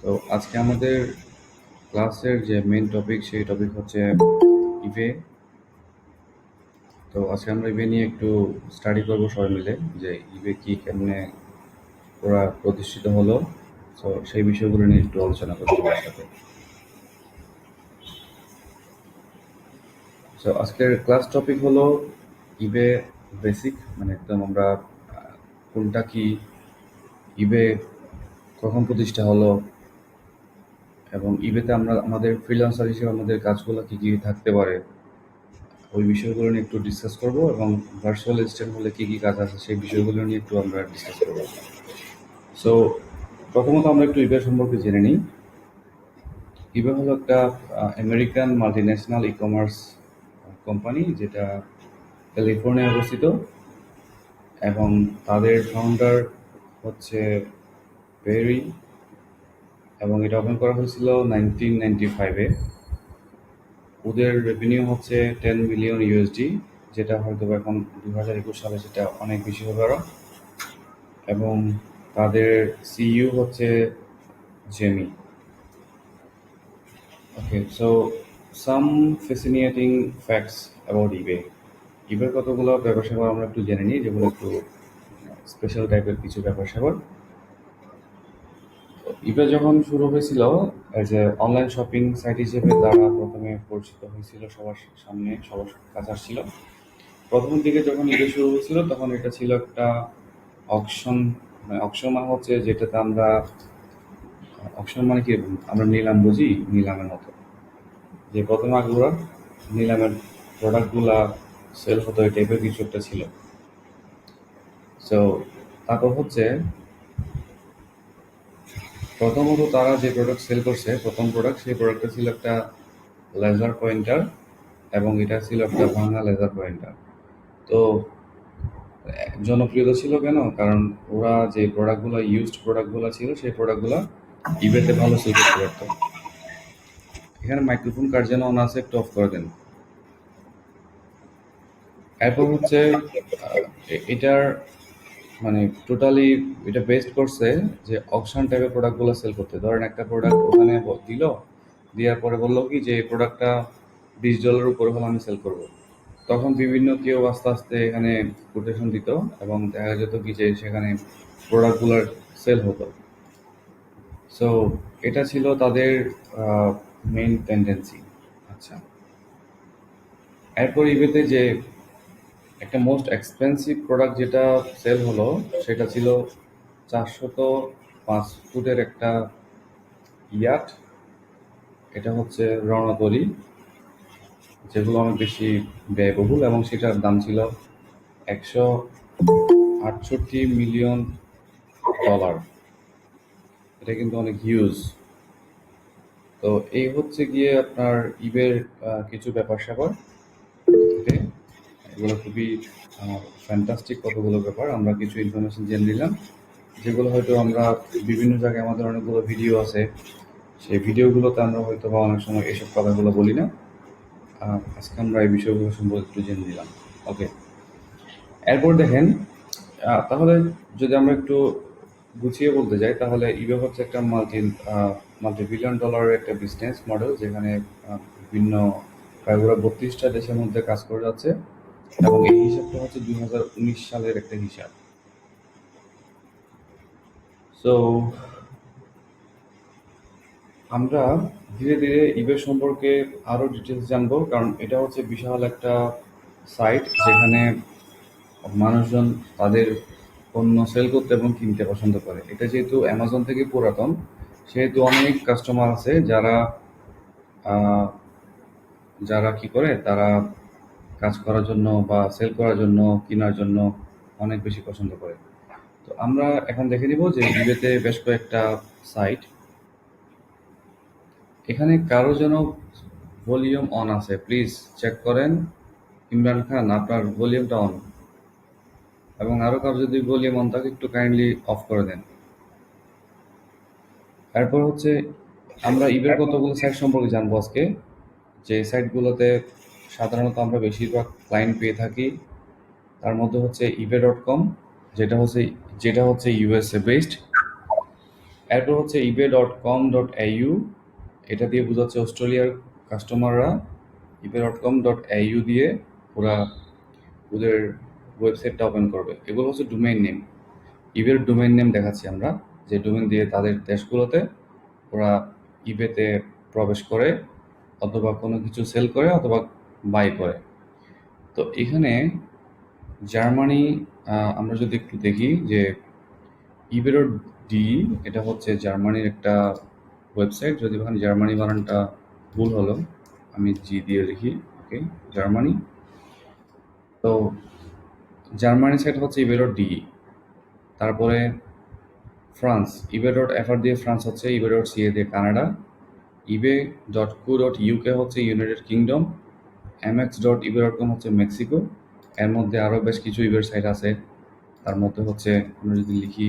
তো আজকে আমাদের ক্লাসের যে মেইন টপিক সেই টপিক হচ্ছে ইবে। তো আজকে আমরা ইবে নিয়ে একটু স্টাডি করবো সবাই মিলে, যে ইবে কি, কেমনে ওরা প্রতিষ্ঠিত হলো। তো সেই বিষয়গুলো নিয়ে একটু আলোচনা করবো সবার সাথে। তো আজকের ক্লাস টপিক হলো ইবে বেসিক, মানে একদম আমরা কোনটা কি, ইবে কখন প্রতিষ্ঠা হলো, এবং ইবেতে আমরা আমাদের ফ্রিল্যান্সার হিসেবে আমাদের কাজগুলো কি কি থাকতে পারে, ওই বিষয়গুলো নিয়ে একটু ডিসকাস করব। এবং ভার্চুয়াল অ্যাসিস্ট্যান্ট হলে কি কি কাজ আছে সেই বিষয়গুলো নিয়ে একটু আমরা ডিসকাস করব। সো প্রথমত আমরা একটু ইবে সম্পর্কে জেনে নিই। ইবে হলো একটা American multinational e commerce company, যেটা ক্যালিফোর্নিয়ায় অবস্থিত, এবং তাদের ফাউন্ডার হচ্ছে পেরি, এবং এটা ওপেন করা হয়েছিল 1995-এ। ওদের রেভিনিউ হচ্ছে 10 মিলিয়ন ইউএসডি, যেটা হয়তো এখন 2021 সালে সেটা অনেক বেশি হবে আরো। এবং তাদের সিইও হচ্ছে Jamie. Okay, so some fascinating facts about eBay. ইবের কতগুলো ব্যাপার স্যাপার আমরা একটু জেনে নিই, যেগুলো একটু স্পেশাল টাইপের কিছু ব্যাপার স্যাপার। ইবে যখন শুরু হয়েছিল as a online shopping site হিসেবে, তারা প্রথমে পরিচিত হয়েছিল, সবার সামনে সবার কাছে আসছিল। প্রথম দিকে যখন ইবে শুরু হয়েছিল তখন এটা ছিল একটা অকশন। মানে অকশন মানে হচ্ছে যেটাতে আমরা, অকশন মানে কি, আমরা নিলাম বুঝি, নিলামের মতো, যে প্রথমে আগেগুলো নিলামের প্রোডাক্টগুলা সেল হতো, এই টাইপের কিছু একটা ছিল। সো তারপর হচ্ছে প্রথমত তারা যে প্রোডাক্ট সেল করছে, প্রথম প্রোডাক্ট, সেই প্রোডাক্টটা ছিল একটা লেজার পয়েন্টার, এবং এটা ছিল একটা ভাঙা লেজার পয়েন্টার। তো জনপ্রিয়তা ছিল কেন? কারণ ওরা যে প্রোডাক্টগুলো, ইউজড প্রোডাক্টগুলো ছিল, সেই প্রোডাক্টগুলো ইবেতে ভালো সেল করতে পারতো। এখানে মাইক্রোফোন কার যেন অন আছে, একটু অফ করে দেন। এরপর হচ্ছে এটার মানে টোটালি এটা বেস্ট করছে যে অকশন টাইপের প্রোডাক্টগুলো সেল করতে। ধরেন একটা প্রোডাক্ট ওখানে দিল, দেওয়ার পরে বললো কি যে এই প্রোডাক্টটা $20 উপরে হলে আমি সেল করব। তখন বিভিন্ন কেউ আস্তে আস্তে এখানে কোটেশন দিত, এবং দেখা যেত কি যে সেখানে প্রোডাক্টগুলোর সেল হতো। সো এটা ছিল তাদের মেইন টেন্ডেন্সি। আচ্ছা, এরপর ইবেতে যে একটা মোস্ট এক্সপেন্সিভ প্রোডাক্ট যেটা সেল হলো, সেটা ছিল 405 ফুটের একটা ইয়াট। এটা হচ্ছে রণতরী, যেগুলো অনেক বেশি ব্যয়বহুল, এবং সেটার দাম ছিল $168 মিলিয়ন। এটা কিন্তু অনেক হিউজ। তো এই হচ্ছে গিয়ে আপনার ইবের কিছু ব্যাপার স্যাপার। ওকে, এগুলো খুবই ফ্যান্টাস্টিক কতগুলো ব্যাপার, আমরা কিছু ইনফরমেশন জেনে নিলাম, যেগুলো হয়তো আমরা বিভিন্ন জায়গায়, আমাদের অনেকগুলো ভিডিও আছে, সেই ভিডিওগুলোতে আমরা হয়তো বা অনেক সময় এসব কথাগুলো বলি না। আজকে আমরা এই বিষয়গুলো সম্পর্কে একটু জেনে নিলাম। ওকে, এরপর দেখেন, তাহলে যদি আমরা একটু গুছিয়ে বলতে যাই, তাহলে ইবে হচ্ছে একটা মাল্টি বিলিয়ন ডলারের একটা বিজনেস মডেল, যেখানে বিভিন্ন প্রায় ওরা 32টা দেশের মধ্যে কাজ করে যাচ্ছে, এবং এই হিসাবটা হচ্ছে 2019 সালের একটা হিসাব। সো আমরা ধীরে ধীরে ইবে সম্পর্কে আরো ডিটেলস জানবো, কারণ এটা হচ্ছে বিশাল একটা সাইট, যেখানে মানুষজন তাদের পণ্য সেল করতে এবং কিনতে পছন্দ করে। এটা যেহেতু অ্যামাজন থেকে পুরাতন, সেহেতু অনেক কাস্টমার আছে যারা আহ, যারা কি করে, তারা কাজ করার জন্য বা সেল করার জন্য, কেনার জন্য অনেক বেশি পছন্দ করে। তো আমরা এখন দেখে নিব যে ইবেতে বেশ কয়েকটা সাইট। এখানে কারো যেন ভলিউম অন আছে, প্লিজ চেক করেন। ইমরান খান, আপনার ভলিউমটা অন, এবং আরো কারো যদি ভলিউম অন থাকে একটু কাইন্ডলি অফ করে দেন। এরপর হচ্ছে আমরা ইবের কতগুলো সাইট সম্পর্কে জানবো আজকে, যে সাইটগুলোতে সাধারণত আমরা বেশিরভাগ ক্লায়েন্ট পেয়ে থাকি। তার মধ্যে হচ্ছে ebay.com, যেটা হচ্ছে ইউএসএ বেসড। এরপর হচ্ছে ebay.com.au, এটা দিয়ে বোঝাচ্ছে অস্ট্রেলিয়ার কাস্টমাররা ebay.com.au দিয়ে ওরা ওদের ওয়েবসাইটটা ওপেন করবে। এগুলো হচ্ছে ডোমেইন নেম, ইবের ডোমেইন নেম দেখাচ্ছি আমরা, যে ডোমেইন দিয়ে তাদের দেশগুলোতে ওরা ইবেতে প্রবেশ করে অথবা কোনো কিছু সেল করে অথবা বাই করে। তো এখানে জার্মানি, আমরা যদি একটু দেখি যে ইবেরো ডি, এটা হচ্ছে জার্মানির একটা ওয়েবসাইট। যদি ওখানে জার্মানি বানানটা ভুল হলো, আমি জি দিয়ে লিখি, ওকে, জার্মানি। তো জার্মানি সাইট হচ্ছে ইবেরো ডি। তারপরে ফ্রান্স, ইবে.এফআর দিয়ে ফ্রান্স হচ্ছে, ইবে.সিএ দিয়ে কানাডা, ইবে.কু.ইউকে হচ্ছে ইউনাইটেড কিংডম, mx.ibe.com হচ্ছে মেক্সিকো। এর মধ্যে আরও বেশ কিছু ইবের সাইট আছে। তার মধ্যে হচ্ছে আমরা যদি লিখি,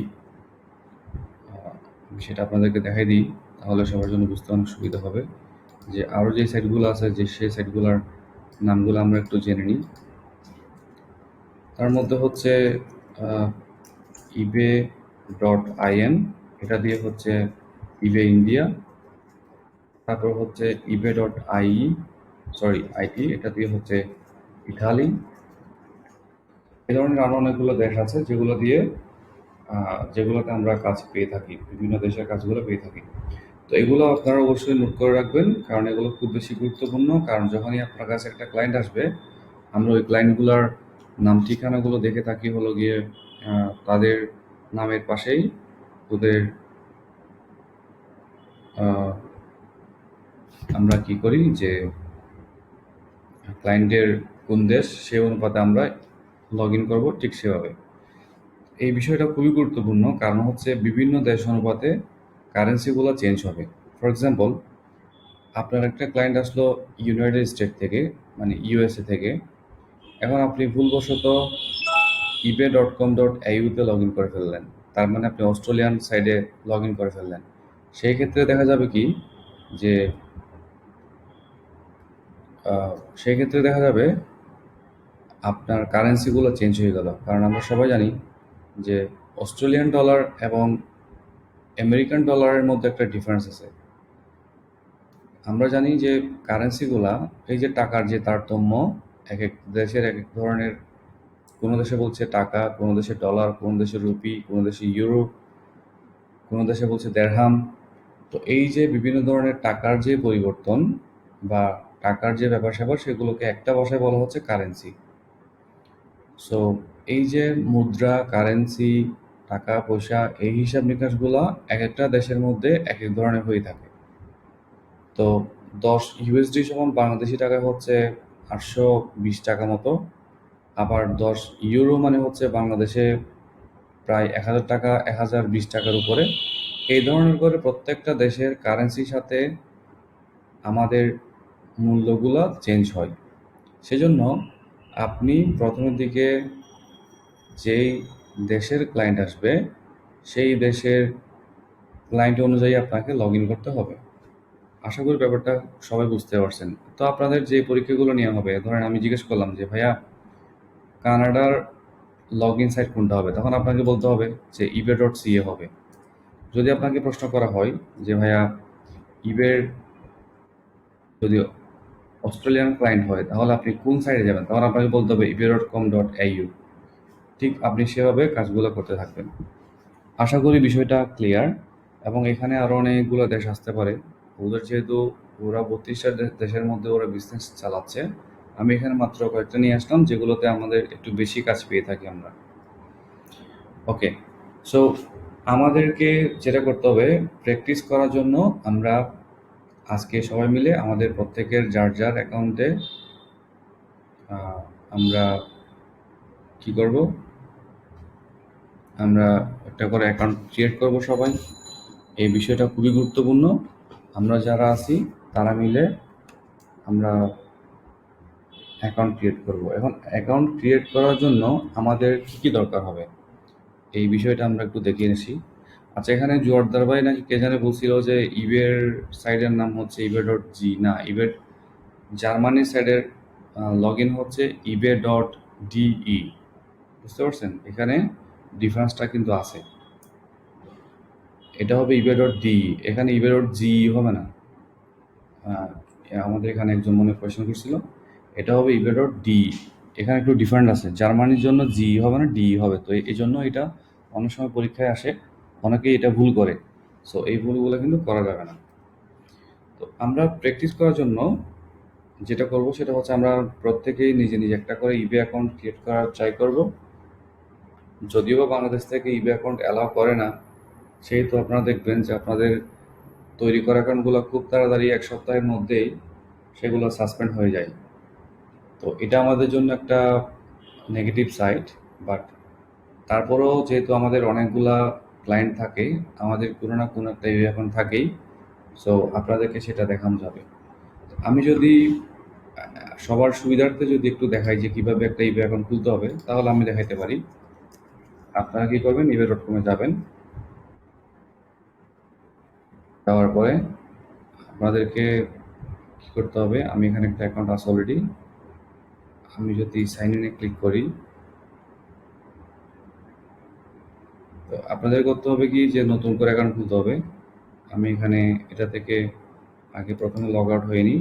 আমি সেটা আপনাদেরকে দেখাই দিই, তাহলে সবার জন্য বুঝতে অনেক সুবিধা হবে যে আরও যে সাইটগুলো আছে, যে সেই সাইটগুলোর নামগুলো আমরা একটু জেনে নিই। তার মধ্যে হচ্ছে ইবে.in, এটা দিয়ে হচ্ছে ইবে ইন্ডিয়া। তারপর হচ্ছে আইটি, এটা দিয়ে হচ্ছে ইটালি। এই ধরনের আরও অনেকগুলো দেশ আছে যেগুলোতে আমরা কাজ পেয়ে থাকি, বিভিন্ন দেশের কাজগুলো পেয়ে থাকি। তো এগুলো আপনারা অবশ্যই নোট করে রাখবেন, কারণ এগুলো খুব বেশি গুরুত্বপূর্ণ। কারণ যখনই আপনার কাছে একটা ক্লায়েন্ট আসবে, আমরা ওই ক্লায়েন্টগুলোর নাম ঠিকানাগুলো দেখে থাকি হলো গিয়ে তাদের নামের পাশেই ওদের আমরা কি করি যে ক্লায়েন্টের কোন দেশ সেই অনুপাতে আমরা লগ ইন করবো, ঠিক সেভাবে। এই বিষয়টা খুবই গুরুত্বপূর্ণ, কারণ হচ্ছে বিভিন্ন দেশ অনুপাতে কারেন্সিগুলো চেঞ্জ হবে। ফর এক্সাম্পল, আপনার একটা ক্লায়েন্ট আসলো ইউনাইটেড স্টেট থেকে, মানে ইউএসএ থেকে। এখন আপনি ভুলবশত ebay.com.au-তে লগ ইন করে ফেললেন, তার মানে আপনি অস্ট্রেলিয়ান সাইডে লগ ইন করে ফেললেন। সেই ক্ষেত্রে দেখা যাবে কি যে সেই ক্ষেত্রে দেখা যাবে আপনার কারেন্সিগুলো চেঞ্জ হয়ে গেল। কারণ আমরা সবাই জানি যে অস্ট্রেলিয়ান ডলার এবং আমেরিকান ডলারের মধ্যে একটা ডিফারেন্স আছে। আমরা জানি যে কারেন্সিগুলা, এই যে টাকার যে তারতম্য, এক এক দেশের এক এক ধরনের, কোনো দেশে বলছে টাকা, কোনো দেশে ডলার, কোনো দেশে রুপি, কোনো দেশে ইউরো, কোনো দেশে বলছে দেরহাম। তো এই যে বিভিন্ন ধরনের টাকার যে পরিবর্তন বা টাকার যে ব্যাপার স্যাপার, সেগুলোকে একটা ভাষায় বলা হচ্ছে কারেন্সি। সো এই যে মুদ্রা, কারেন্সি, টাকা পয়সা, এই হিসাব নিকাশগুলো এক একটা দেশের মধ্যে এক এক ধরনের হয়ে থাকে। তো 10 ইউএসডি সমান বাংলাদেশি টাকা হচ্ছে 820 টাকা মতো। আবার 10 ইউরো মানে হচ্ছে বাংলাদেশে প্রায় 1000 টাকা, 1020 টাকার উপরে। এই ধরনের করে প্রত্যেকটা দেশের কারেন্সির সাথে আমাদের মূল্যগুলো চেঞ্জ হয়। সেজন্য আপনি প্রথমের দিকে যেই দেশের ক্লায়েন্ট আসবে, সেই দেশের ক্লায়েন্ট অনুযায়ী আপনাকে লগ ইন করতে হবে। আশা করি ব্যাপারটা সবাই বুঝতে পারছেন। তো আপনাদের যে পরীক্ষাগুলো নেওয়া হবে, ধরেন আমি জিজ্ঞেস করলাম যে ভাইয়া কানাডার লগ ইন সাইট কোনটা হবে, তখন আপনাকে বলতে হবে যে ebay.ca হবে। যদি আপনাকে প্রশ্ন করা হয় যে ভাইয়া ইবের যদি অস্ট্রেলিয়ান ক্লায়েন্ট হয়, তাহলে আপনি কোন সাইডে যাবেন, তখন আপনাকে বলতে হবে ebay.com.au। ঠিক আপনি সেভাবে কাজগুলো করতে থাকবেন। আশা করি বিষয়টা ক্লিয়ার। এবং এখানে আরও অনেকগুলো দেশ আসতে পারে। ওদের যেহেতু ওরা 32টা দেশের মধ্যে ওরা বিজনেস চালাচ্ছে, আমি এখানে মাত্র কয়েকটা নিয়ে আসলাম যেগুলোতে আমাদের একটু বেশি কাজ পেয়ে থাকি আমরা। ওকে, সো আমাদেরকে যেটা করতে হবে, প্র্যাকটিস করার জন্য আমরা আজকে সবাই মিলে আমাদের প্রত্যেকের যার যার অ্যাকাউন্টে আমরা কি করব, আমরা একটা করে অ্যাকাউন্ট ক্রিয়েট করব সবাই। এই বিষয়টা খুবই গুরুত্বপূর্ণ। আমরা যারা আছি তারা মিলে আমরা অ্যাকাউন্ট ক্রিয়েট করব। এখন অ্যাকাউন্ট ক্রিয়েট করার জন্য আমাদের কী কী দরকার হবে, এই বিষয়টা আমরা একটু দেখিয়ে নিছি। আচ্ছা, এখানে জোয়ারদার ভাই নাকি কে জানে বলছিল যে ইবের সাইডের নাম হচ্ছে ইবে.জি, না, ইবের জার্মানির সাইডের লগ ইন হচ্ছে ইবে.ডিই। বুঝতে পারছেন, এখানে ডিফারেন্সটা কিন্তু আছে। এটা হবে ইবে ডট ডি। এখানে ইবে ডট জি হবে না। আহ, আমাদের এখানে একজন মনে কোয়েশ্চেন করছিল, এটা হবে ইবে ডট ডি। এখানে একটু ডিফারেন্ট আছে, জার্মানির জন্য জি হবে না, ডি হবে। তো এই জন্য এটা অনেক সময় পরীক্ষায় আসে, অনেকেই এটা ভুল করে। সো এই ভুলগুলো কিন্তু করা যাবে না। তো আমরা প্র্যাকটিস করার জন্য যেটা করব সেটা হচ্ছে আমরা প্রত্যেকেই নিজে নিজে একটা করে ইবে অ্যাকাউন্ট ক্রিয়েট করার ট্রাই করব। যদিও বা বাংলাদেশ থেকে ইবে অ্যাকাউন্ট অ্যালাউ করে না, সেহেতু আপনারা দেখবেন যে আপনাদের তৈরি করা অ্যাকাউন্টগুলো খুব তাড়াতাড়ি 1 সপ্তাহের মধ্যেই সেগুলো সাসপেন্ড হয়ে যায়। তো এটা আমাদের জন্য একটা নেগেটিভ সাইড। বাট তারপরেও যেহেতু আমাদের অনেকগুলা ক্লায়েন্ট থাকে, আমাদের কোনো না কোনো একটা ইবে অ্যাকাউন্ট থাকেই। সো আপনাদেরকে সেটা দেখানো যাবে। আমি যদি সবার সুবিধার্থে যদি একটু দেখাই যে কিভাবে একটা ইবে অ্যাকাউন্ট খুলতে হবে, তাহলে আমি দেখাইতে পারি। আপনারা কি করবেন, ইবে ডট কমে যাবেন। যাওয়ার পরে আপনাদেরকে কি করতে হবে, আমি এখানে একটা অ্যাকাউন্ট আছে অলরেডি। আমি যদি সাইন ইনে ক্লিক করি, তো আপনাদের করতে হবে কি যে নতুন করে অ্যাকাউন্ট খুলতে হবে। আমি এখানে এটা থেকে আগে প্রথমে লগ আউট হয়ে নিই।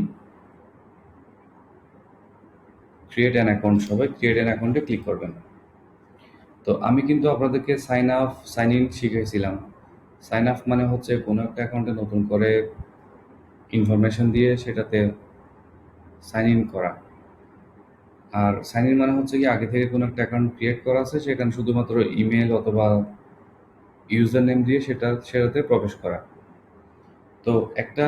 ক্রিয়েট অ্যান অ্যাকাউন্ট, সবাই ক্রিয়েট অ্যান অ্যাকাউন্টে ক্লিক করবেন। তো আমি কিন্তু আপনাদেরকে সাইন আপ সাইন ইন শিখিয়েছিলাম। সাইন আপ মানে হচ্ছে কোনো একটা অ্যাকাউন্টে নতুন করে ইনফরমেশন দিয়ে সেটাতে সাইন ইন করা। আর সাইন ইন মানে হচ্ছে কি আগে থেকে কোনো একটা অ্যাকাউন্ট ক্রিয়েট করা আছে, সেখানে শুধুমাত্র ইমেল অথবা ইউজার নেম দিয়ে সেটাতে প্রবেশ করা। তো একটা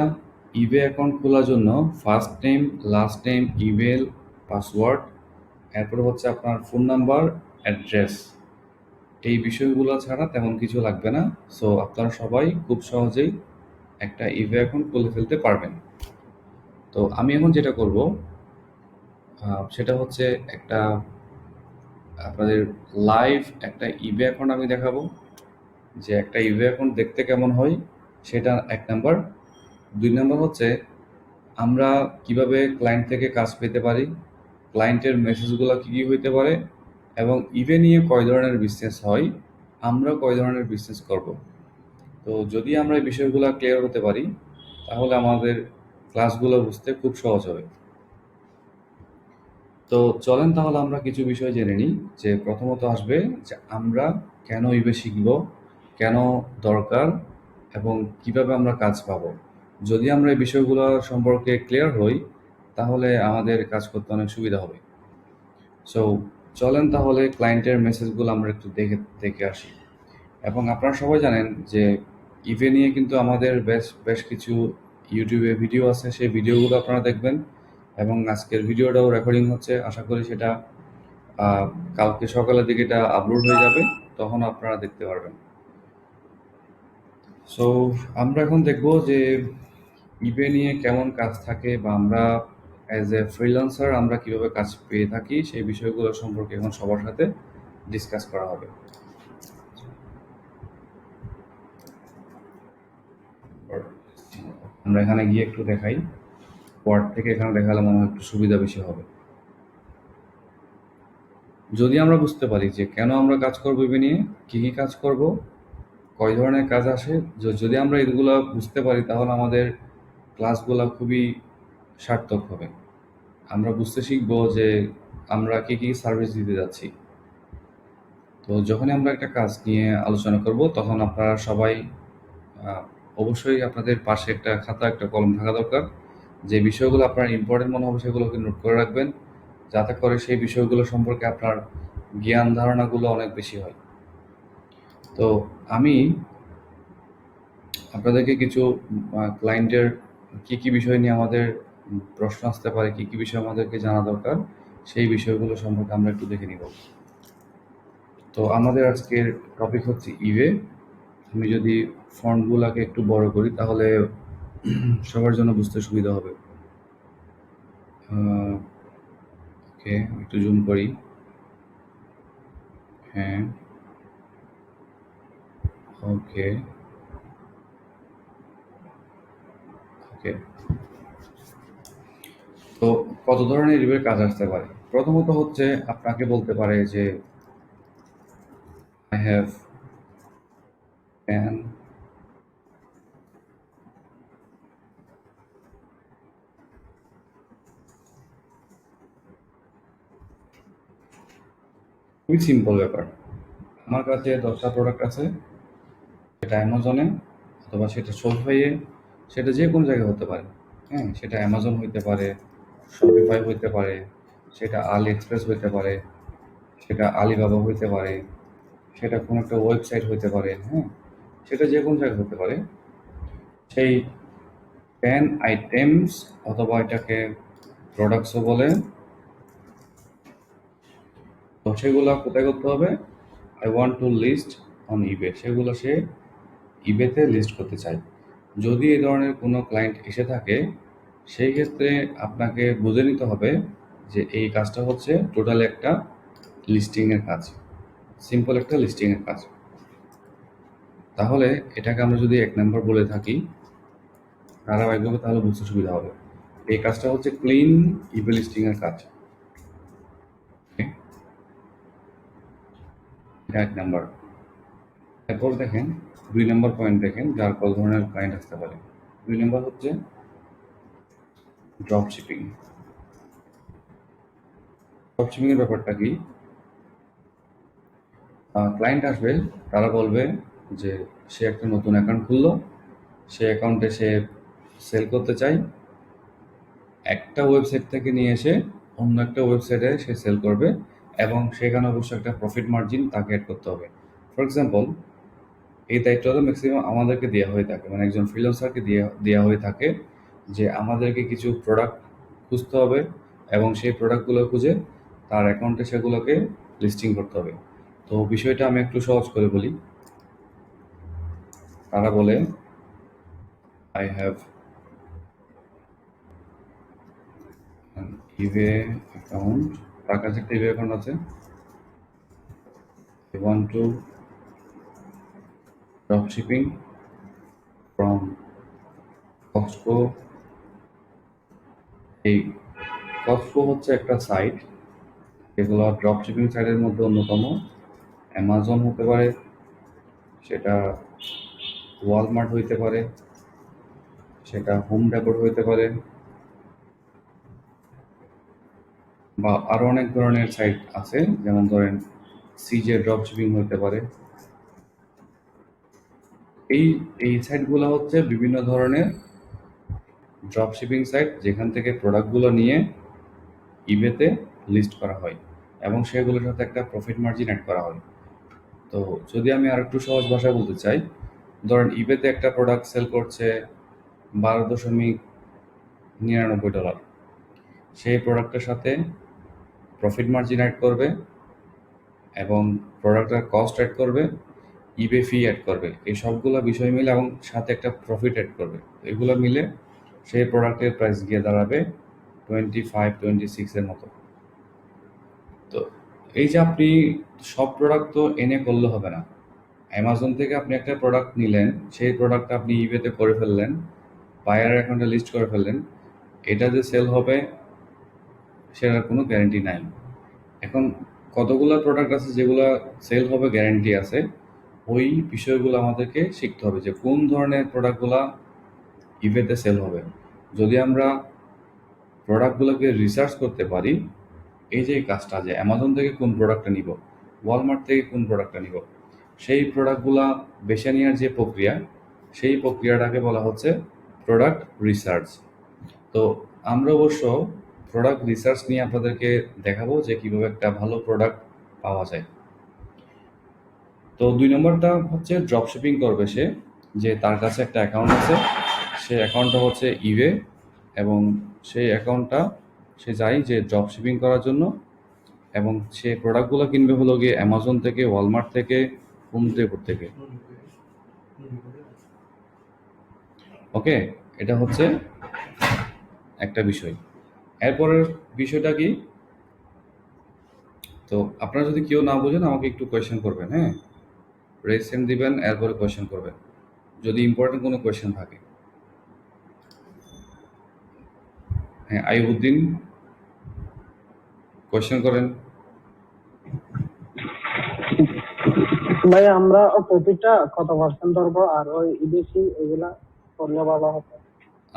ইবে অ্যাকাউন্ট খোলার জন্য first name, last name, email, password, এরপরে হচ্ছে আপনার ফোন নাম্বার, অ্যাড্রেস, এই বিষয়গুলো ছাড়া তেমন কিছু লাগবে না। সো আপনারা সবাই খুব সহজেই একটা ইবে অ্যাকাউন্ট খুলে ফেলতে পারবেন। তো আমি এখন যেটা করব সেটা হচ্ছে একটা আপনাদের লাইভ একটা ইবে অ্যাকাউন্ট আমি দেখাবো, যে একটা ইবে অ্যাকাউন্ট দেখতে কেমন হয় সেটা 1 নাম্বার। 2 নাম্বার হচ্ছে আমরা কিভাবে ক্লায়েন্ট থেকে কাজ পেতে পারি, ক্লায়েন্টের মেসেজগুলো কী কী হইতে পারে, এবং ইবে নিয়ে কয় ধরনের বিজনেস হয়, আমরা কয় ধরনের বিজনেস করব। তো যদি আমরা এই বিষয়গুলো ক্লিয়ার হতে পারি, তাহলে আমাদের ক্লাসগুলো বুঝতে খুব সহজ হবে। তো চলেন তাহলে আমরা কিছু বিষয় জেনে নিই। যে প্রথমত আসবে যে আমরা কেন ইবে শিখব, কেন দরকার, এবং কিভাবে আমরা কাজ পাবো। যদি আমরা এই বিষয়গুলো সম্পর্কে ক্লিয়ার হই, তাহলে আমাদের কাজ করতে অনেক সুবিধা হবে। সো চলেন তাহলে ক্লায়েন্টের মেসেজগুলো আমরা একটু দেখে দেখে আসি। এবং আপনারা সবাই জানেন যে ইভে নিয়ে কিন্তু আমাদের বেশ বেশ কিছু ইউটিউবে ভিডিও আছে, সেই ভিডিওগুলো আপনারা দেখবেন। এবং আজকের ভিডিওটাও রেকর্ডিং হচ্ছে, আশা করি সেটা আহ, কালকে সকালের দিকে এটা আপলোড হয়ে যাবে, তখন আপনারা দেখতে পারবেন। সো আমরা এখন দেখব যে ইবে নিয়ে কেমন কাজ থাকে, বা আমরা অ্যাজ এ ফ্রিল্যান্সার আমরা কিভাবে কাজ পেয়ে থাকি, সেই বিষয়গুলো সম্পর্কে এখন সবার সাথে ডিসকাস করা হবে। আমরা এখানে গিয়ে একটু দেখাই, ওয়ার্ড থেকে এখানে দেখালে মনে হয় একটু সুবিধা বেশি হবে। যদি আমরা বুঝতে পারি যে কেন আমরা কাজ করবো ইবে নিয়ে, কী কী কাজ করব, কয় ধরনের কাজ আসে, যদি আমরা এগুলো বুঝতে পারি, তাহলে আমাদের ক্লাসগুলো খুবই সার্থক হবে। আমরা বুঝতে শিখবো যে আমরা কী কী সার্ভিস দিতে যাচ্ছি। তো যখনই আমরা একটা কাজ নিয়ে আলোচনা করব, তখন আপনারা সবাই অবশ্যই আপনাদের পাশে একটা খাতা একটা কলম থাকা দরকার। যে বিষয়গুলো আপনার ইম্পর্টেন্ট মনে হবে সেগুলোকে নোট করে রাখবেন, যাতে করে সেই বিষয়গুলো সম্পর্কে আপনার জ্ঞান ধারণাগুলো অনেক বেশি হয়। তো আমি আপনাদেরকে কিছু ক্লায়েন্টের কী কী বিষয় নিয়ে আমাদের প্রশ্ন আসতে পারে, কী কী বিষয় আমাদেরকে জানা দরকার, সেই বিষয়গুলো সম্পর্কে আমরা একটু দেখে নিব। তো আমাদের আজকের টপিক হচ্ছে ইবে। আমি যদি ফন্টগুলোকে একটু বড় করি, তাহলে সবার জন্য বুঝতে সুবিধা হবে। ওকে, একটু জুম করি। হ্যাঁ, ওকে, ওকে। তো কত ধরনের ইবের কাজ আসতে পারে? প্রথমত হচ্ছে আপনাকে বলতে পারে যে আই হ্যাভ প্যান খুবই সিম্পল ব্যাপার। আমার কাছে 10টা প্রোডাক্ট আছে, সেটা অ্যামাজনে অথবা সেটা শপিফাইয়ে, সেটা যে কোনো জায়গায় হতে পারে। হ্যাঁ, সেটা অ্যামাজন হইতে পারে, শপিফাই হইতে পারে, সেটা আলি এক্সপ্রেস হইতে পারে, সেটা আলিবাবা হইতে পারে, সেটা কোনো একটা ওয়েবসাইট হইতে পারে। হ্যাঁ, সেটা যে কোনো জায়গায় হতে পারে। সেই 10 আইটেমস অথবা এটাকে প্রোডাক্টসও বলে, তো সেগুলো কোথায় করতে হবে? I want to list on eBay, সেগুলো সে ইবেতে লিস্ট করতে চায়। যদি এই ধরনের কোনো ক্লায়েন্ট এসে থাকে, সেই ক্ষেত্রে আপনাকে বুঝে নিতে হবে যে এই কাজটা হচ্ছে টোটালি একটা লিস্টিংয়ের কাজ, সিম্পল একটা লিস্টিংয়ের কাজ। তাহলে এটাকে আমরা যদি 1 নম্বর বলে থাকি ধারাবাহিকভাবে, তাহলে বুঝতে সুবিধা হবে। এই কাজটা হচ্ছে ক্লিন ইবে লিস্টিংয়ের কাজ। Okay? এটা 1 নম্বর। এরপর দেখেন 2 নম্বর পয়েন্ট দেখেন, যার কত ধরনের ক্লায়েন্ট আসতে পারে। 2 নম্বর হচ্ছে ড্রপ শিপিং। ড্রপ শিপিং এর ব্যাপারটা কি? ক্লায়েন্ট আসবে, তারা বলবে যে সে একটা নতুন অ্যাকাউন্ট খুললো, সে অ্যাকাউন্টে সে সেল করতে চায়, একটা ওয়েবসাইট থেকে নিয়ে এসে অন্য একটা ওয়েবসাইটে সে সেল করবে, এবং সেখানে অবশ্যই একটা প্রফিট মার্জিন তাকে অ্যাড করতে হবে। ফর এক্সাম্পল, এই দায়িত্বটা ম্যাক্সিমাম আমাদেরকে দেওয়া হয়ে থাকে, মানে একজন ফ্রিল্যান্সারকে দেওয়া হয়ে থাকে যে আমাদেরকে কিছু প্রোডাক্ট খুঁজতে হবে এবং সেই প্রোডাক্টগুলো খুঁজে তার অ্যাকাউন্টে সেগুলোকে লিস্টিং করতে হবে। তো বিষয়টা আমি একটু সহজ করে বলি। তারা বলে আই হ্যাভ ইবে অ্যাকাউন্ট, তার কাছে একটা ইবে অ্যাকাউন্ট আছে, I want to drop shipping from Costco. এই কস্টকো হচ্ছে একটা সাইট, যেগুলো ড্রপ শিপিং সাইটের মধ্যে অন্যতম। অ্যামাজন হতে পারে, সেটা ওয়ালমার্ট হইতে পারে, সেটা হোম ডেপোর হইতে পারে, বা আরো অনেক ধরনের সাইট আছে, যেমন ধরেন সিজে ড্রপ শিপিং হইতে পারে। এই এই সাইটগুলো হচ্ছে বিভিন্ন ধরনের ড্রপ শিপিং সাইট, যেখান থেকে প্রোডাক্টগুলো নিয়ে ইবেতে লিস্ট করা হয় এবং সেগুলোর সাথে একটা প্রফিট মার্জিন অ্যাড করা হয়। তো যদি আমি আর একটু সহজ ভাষায় বলতে চাই, ধরেন ইবেতে একটা প্রোডাক্ট সেল করছে $12.99, সেই প্রোডাক্টের সাথে প্রফিট মার্জিন অ্যাড করবে এবং প্রোডাক্টের কস্ট অ্যাড করবে, ইবে ফি অ্যাড করবে, এই সবগুলো বিষয় মিলে, এবং সাথে একটা প্রফিট অ্যাড করবে। এগুলো মিলে সেই প্রোডাক্টের প্রাইস গিয়ে দাঁড়াবে 25-26 এর মতো। তো এই যে আপনি সব প্রোডাক্ট তো এনে করলে হবে না। অ্যামাজন থেকে আপনি একটা প্রোডাক্ট নিলেন, সেই প্রোডাক্টটা আপনি ইবেতে করে ফেললেন, বায়ার অ্যাকাউন্টে লিস্ট করে ফেললেন, এটা যে সেল হবে সেটার কোনো গ্যারেন্টি নাই। এখন কতগুলো প্রোডাক্ট আছে যেগুলো সেল হবে গ্যারেন্টি আছে, ওই বিষয়গুলো আমাদেরকে শিখতে হবে যে কোন ধরনের প্রোডাক্টগুলো ইবেতে সেল হবে। যদি আমরা প্রোডাক্টগুলোকে রিসার্চ করতে পারি, এই যে কাজটা, যে অ্যামাজন থেকে কোন প্রোডাক্টটা নিব, ওয়ালমার্ট থেকে কোন প্রোডাক্টটা নিব, সেই প্রোডাক্টগুলা বেছে নেওয়ার যে প্রক্রিয়া, সেই প্রক্রিয়াটাকে বলা হচ্ছে প্রোডাক্ট রিসার্চ। তো আমরা অবশ্য প্রোডাক্ট রিসার্চ নিয়ে আপনাদেরকে দেখাবো যে কীভাবে একটা ভালো প্রোডাক্ট পাওয়া যায়। তো 2 নম্বরটা হচ্ছে ড্রপ শিপিং করবে সে, যে তার কাছে একটা অ্যাকাউন্ট আছে, সেই অ্যাকাউন্টটা হচ্ছে ইবে, এবং সেই অ্যাকাউন্টটা সে যায় যে ড্রপ শিপিং করার জন্য, এবং সে প্রোডাক্টগুলো কিনবে হলো গিয়ে অ্যামাজন থেকে, ওয়ালমার্ট থেকে, হোম ডেপোর থেকে। ওকে, এটা হচ্ছে একটা বিষয়। এরপরের বিষয়টা কি? তো আপনারা যদি কেউ না বোঝেন আমাকে একটু কোয়েশ্চেন করবেন, হ্যাঁ, রেসেন্ট দিবেন, এরপরে কোয়েশ্চেন করবেন যদি ইম্পর্টেন্ট কোনো কোয়েশ্চেন থাকে। হ্যাঁ, আইবুদ্দিন, কোয়েশ্চেন করেন। ভাই আমরা প্রফিটটা কত পার্সেন্ট ধরবো, আর ওই বিদেশি এগুলা করলে ভালো হতো।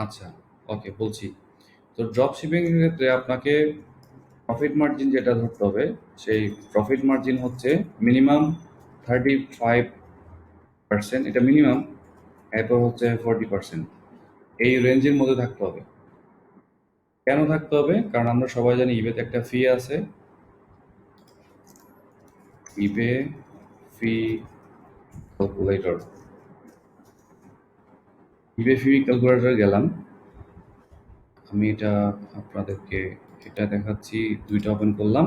আচ্ছা, ওকে, বলছি। তো ড্রপ শিপিং এর ক্ষেত্রে আপনাকে প্রফিট মার্জিন যেটা ধরতে হবে, সেই প্রফিট মার্জিন হচ্ছে মিনিমাম 35%, এটা মিনিমাম, এরপর হচ্ছে 40%, এই রেঞ্জের মধ্যে থাকতে হবে। কেন থাকতে হবে? কারণ আমরা সবাই জানি ইবেতে একটা ফি আছে, ইবে ফি ক্যালকুলেটর। ইবে ফি ক্যালকুলেটর গেলাম, আমি এটা আপনাদেরকে এটা দেখাচ্ছি, দুইটা ওপেন করলাম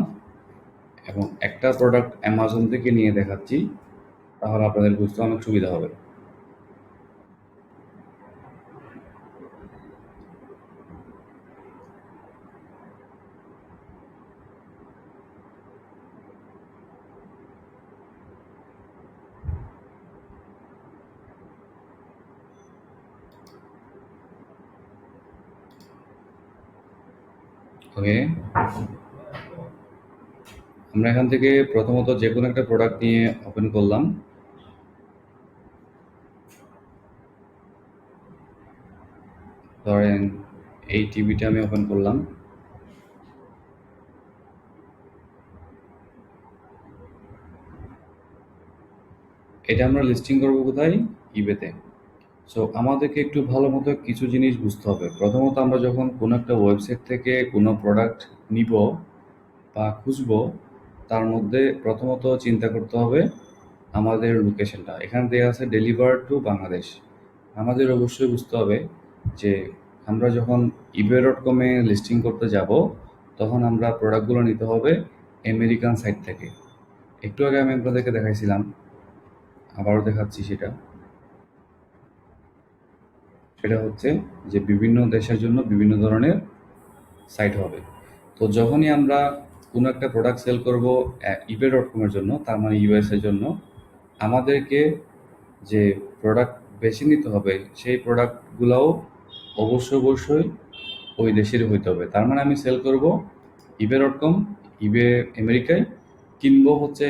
এবং একটা প্রোডাক্ট অ্যামাজন থেকে নিয়ে দেখাচ্ছি, তাহলে আপনাদের বুঝতে অনেক সুবিধা হবে। ওকে, আমরা এখান থেকে প্রথমত যে কোনো একটা প্রোডাক্ট নিয়ে ওপেন করলাম। ধরেন এই টিভিটা আমি ওপেন করলাম। এটা আমরা লিস্টিং করব কোথায়? ইবেতে। সো আমাদেরকে একটু ভালো মতো কিছু জিনিস বুঝতে হবে। প্রথমত আমরা যখন কোনো একটা ওয়েবসাইট থেকে কোনো প্রোডাক্ট নিব বা খুঁজবো, তার মধ্যে প্রথমত চিন্তা করতে হবে আমাদের লোকেশনটা। এখানে দেওয়া আছে ডেলিভার টু বাংলাদেশ। আমাদের অবশ্যই বুঝতে হবে যে আমরা যখন ebay.com-এ লিস্টিং করতে যাব, তখন আমরা প্রোডাক্টগুলো নিতে হবে আমেরিকান সাইট থেকে। একটু আগে আমি আপনাদেরকে দেখাইছিলাম, আবারও দেখাচ্ছি সেটা। সেটা হচ্ছে যে বিভিন্ন দেশের জন্য বিভিন্ন ধরনের সাইট হবে। তো যখনই আমরা কোনো একটা প্রোডাক্ট সেল করব ebay.com-এর জন্য, তার মানে ইউএস-এর জন্য, আমাদেরকে যে প্রোডাক্ট বেছে নিতে হবে, সেই প্রোডাক্টগুলোও অবশ্যই ওই দেশেরই হইতে হবে। তার মানে আমি সেল করব ebay.com, ইবে আমেরিকায়, কিনবো হচ্ছে